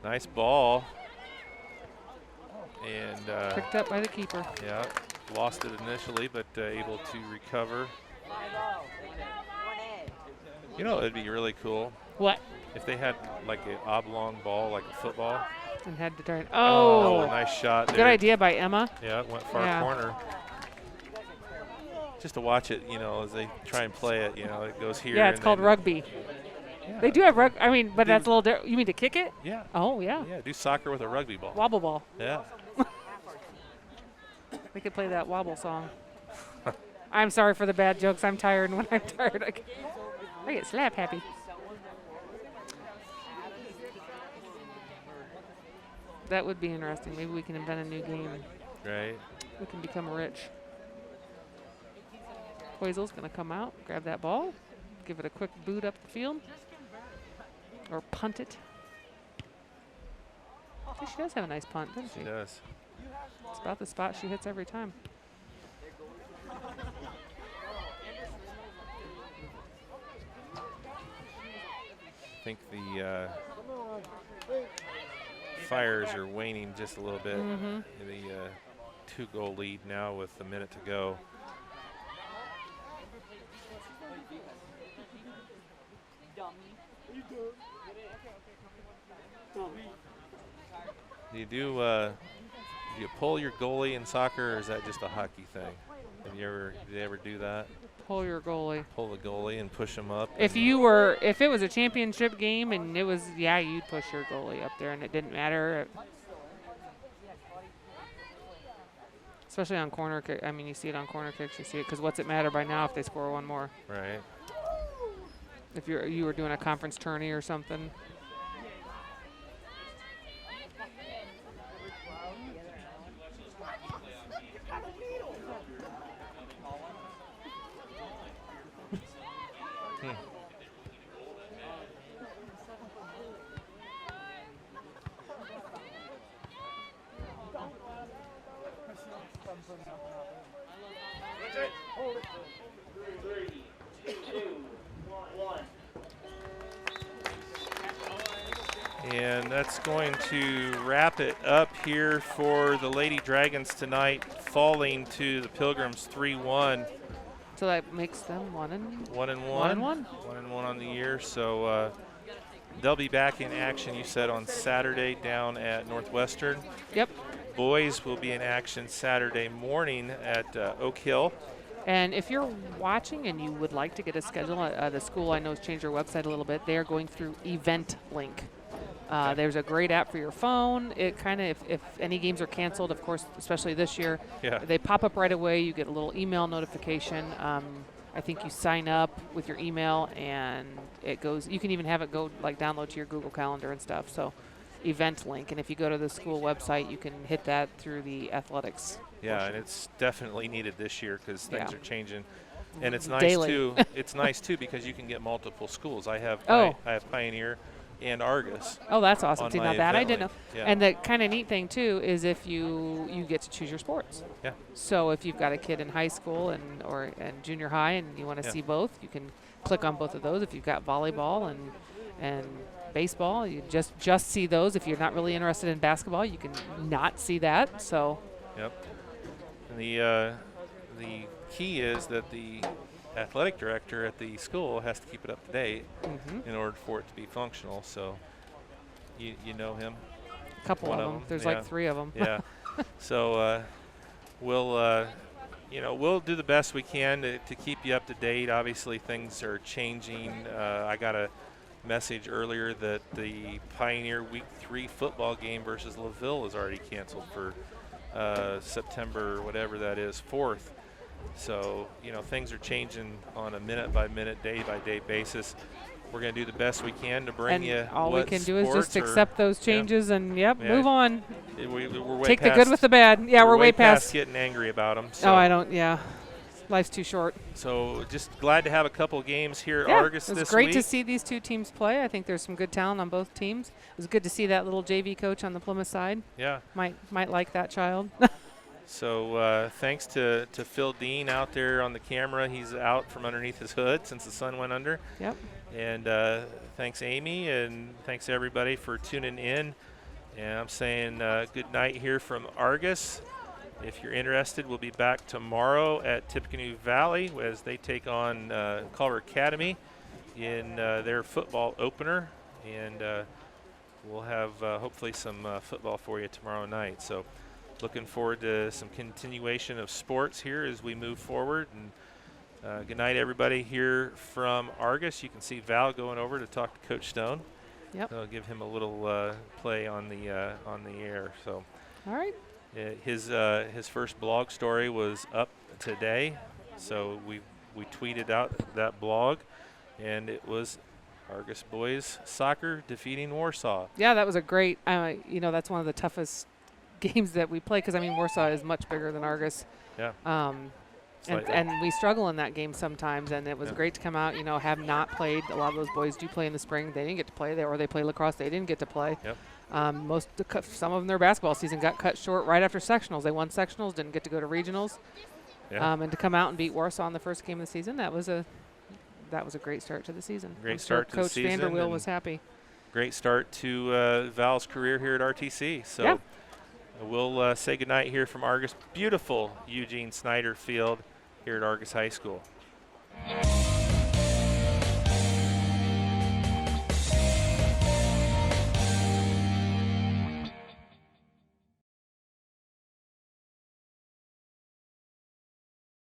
[SPEAKER 1] Nice ball. And
[SPEAKER 2] picked up by the keeper.
[SPEAKER 1] Yeah, lost it initially, but able to recover. You know, it'd be really cool.
[SPEAKER 2] What?
[SPEAKER 1] If they had like an oblong ball, like a football.
[SPEAKER 2] And had to turn.
[SPEAKER 1] Oh, a nice shot there.
[SPEAKER 2] Good idea by Emma.
[SPEAKER 1] Yeah, it went far corner. Just to watch it, as they try and play it, it goes here.
[SPEAKER 2] Yeah, it's called rugby. Yeah. They do have rugby. I mean, but that's a little different. You mean to kick it?
[SPEAKER 1] Yeah.
[SPEAKER 2] Oh, yeah.
[SPEAKER 1] Yeah, do soccer with a rugby ball.
[SPEAKER 2] Wobble ball.
[SPEAKER 1] Yeah.
[SPEAKER 2] We could play that wobble song. I'm sorry for the bad jokes. I'm tired, and when I'm tired, I get slap happy. That would be interesting. Maybe we can invent a new game.
[SPEAKER 1] Right.
[SPEAKER 2] We can become rich. Poisel's going to come out, grab that ball, give it a quick boot up the field, or punt it. She does have a nice punt, doesn't she?
[SPEAKER 1] She does.
[SPEAKER 2] It's about the spot she hits every time.
[SPEAKER 1] I think the fires are waning just a little bit. The 2-goal lead now with a minute to go. Do you pull your goalie in soccer, or is that just a hockey thing? Did you ever do that?
[SPEAKER 2] Pull your goalie.
[SPEAKER 1] Pull the goalie and push him up.
[SPEAKER 2] If it was a championship game and it was, yeah, you'd push your goalie up there and it didn't matter. Especially on corner kick. I mean, you see it on corner kicks. You see it because what's it matter by now if they score one more?
[SPEAKER 1] Right.
[SPEAKER 2] If you were doing a conference tourney or something.
[SPEAKER 1] And that's going to wrap it up here for the Lady Dragons tonight, falling to the Pilgrims 3-1.
[SPEAKER 2] So that makes them 1-1.
[SPEAKER 1] 1-1 on the year. So they'll be back in action, you said, on Saturday down at Northwestern.
[SPEAKER 2] Yep.
[SPEAKER 1] Boys will be in action Saturday morning at Oak Hill.
[SPEAKER 2] And if you're watching and you would like to get a schedule, the school I know has changed their website a little bit. They are going through Event Link. There's a great app for your phone. It kind of, if any games are canceled, of course, especially this year, they pop up right away. You get a little email notification. I think you sign up with your email and it goes, you can even have it go like download to your Google Calendar and stuff. So Event Link. And if you go to the school website, you can hit that through the athletics.
[SPEAKER 1] Yeah, and it's definitely needed this year because things are changing. And it's nice
[SPEAKER 2] Daily.
[SPEAKER 1] too. It's nice too because you can get multiple schools. I have Pioneer and Argos.
[SPEAKER 2] Oh, that's awesome. See, now that I didn't know.
[SPEAKER 1] Yeah.
[SPEAKER 2] And the kind of neat thing too is if you get to choose your sports.
[SPEAKER 1] Yeah.
[SPEAKER 2] So if you've got a kid in high school and junior high and you want to see both, you can click on both of those. If you've got volleyball and baseball, you just see those. If you're not really interested in basketball, you can not see that. So.
[SPEAKER 1] Yep. And the key is that the athletic director at the school has to keep it up to date in order for it to be functional. So you know him.
[SPEAKER 2] A couple of them. There's like 3 of them.
[SPEAKER 1] Yeah. So we'll do the best we can to keep you up to date. Obviously things are changing. I got a message earlier that the Pioneer Week 3 football game versus LaVille is already canceled for September, whatever that is, 4th. So, things are changing on a minute-by-minute, day-by-day basis. We're going to do the best we can to bring you
[SPEAKER 2] all we can do is just
[SPEAKER 1] sports
[SPEAKER 2] accept those changes and, move on.
[SPEAKER 1] We're
[SPEAKER 2] Take the good with the bad. Yeah, we're way past
[SPEAKER 1] getting angry about them. So.
[SPEAKER 2] Oh, I don't, life's too short.
[SPEAKER 1] So just glad to have a couple games here at Argos this week.
[SPEAKER 2] It's great to see these two teams play. I think there's some good talent on both teams. It was good to see that little JV coach on the Plymouth side.
[SPEAKER 1] Yeah.
[SPEAKER 2] Might like that child.
[SPEAKER 1] So thanks to Phil Dean out there on the camera. He's out from underneath his hood since the sun went under.
[SPEAKER 2] Yep.
[SPEAKER 1] And thanks, Amy, and thanks, everybody, for tuning in. And I'm saying good night here from Argos. If you're interested, we'll be back tomorrow at Tippecanoe Valley as they take on Culver Academy in their football opener. And we'll have hopefully some football for you tomorrow night. So looking forward to some continuation of sports here as we move forward. And good night, everybody, here from Argos. You can see Val going over to talk to Coach Stone.
[SPEAKER 2] Yep.
[SPEAKER 1] I'll give him a little play on the air. So.
[SPEAKER 2] All right.
[SPEAKER 1] His first blog story was up today, so we tweeted out that blog, and it was Argos boys soccer defeating Warsaw.
[SPEAKER 2] Yeah, that was a great. That's one of the toughest games that we play because Warsaw is much bigger than Argos.
[SPEAKER 1] Yeah.
[SPEAKER 2] And we struggle in that game sometimes, and it was great to come out. Have not played. A lot of those boys do play in the spring. They didn't get to play there, or they play lacrosse. They didn't get to play.
[SPEAKER 1] Yep.
[SPEAKER 2] Some of them, their basketball season got cut short right after sectionals. They won sectionals, didn't get to go to regionals.
[SPEAKER 1] Yeah.
[SPEAKER 2] And to come out and beat Warsaw in the first game of the season, that was a great start to the season.
[SPEAKER 1] Great start to the season.
[SPEAKER 2] Coach Vanderweel was happy.
[SPEAKER 1] Great start to Val's career here at RTC. So we'll say goodnight here from Argos. Beautiful Eugene Snyder Field here at Argos High School.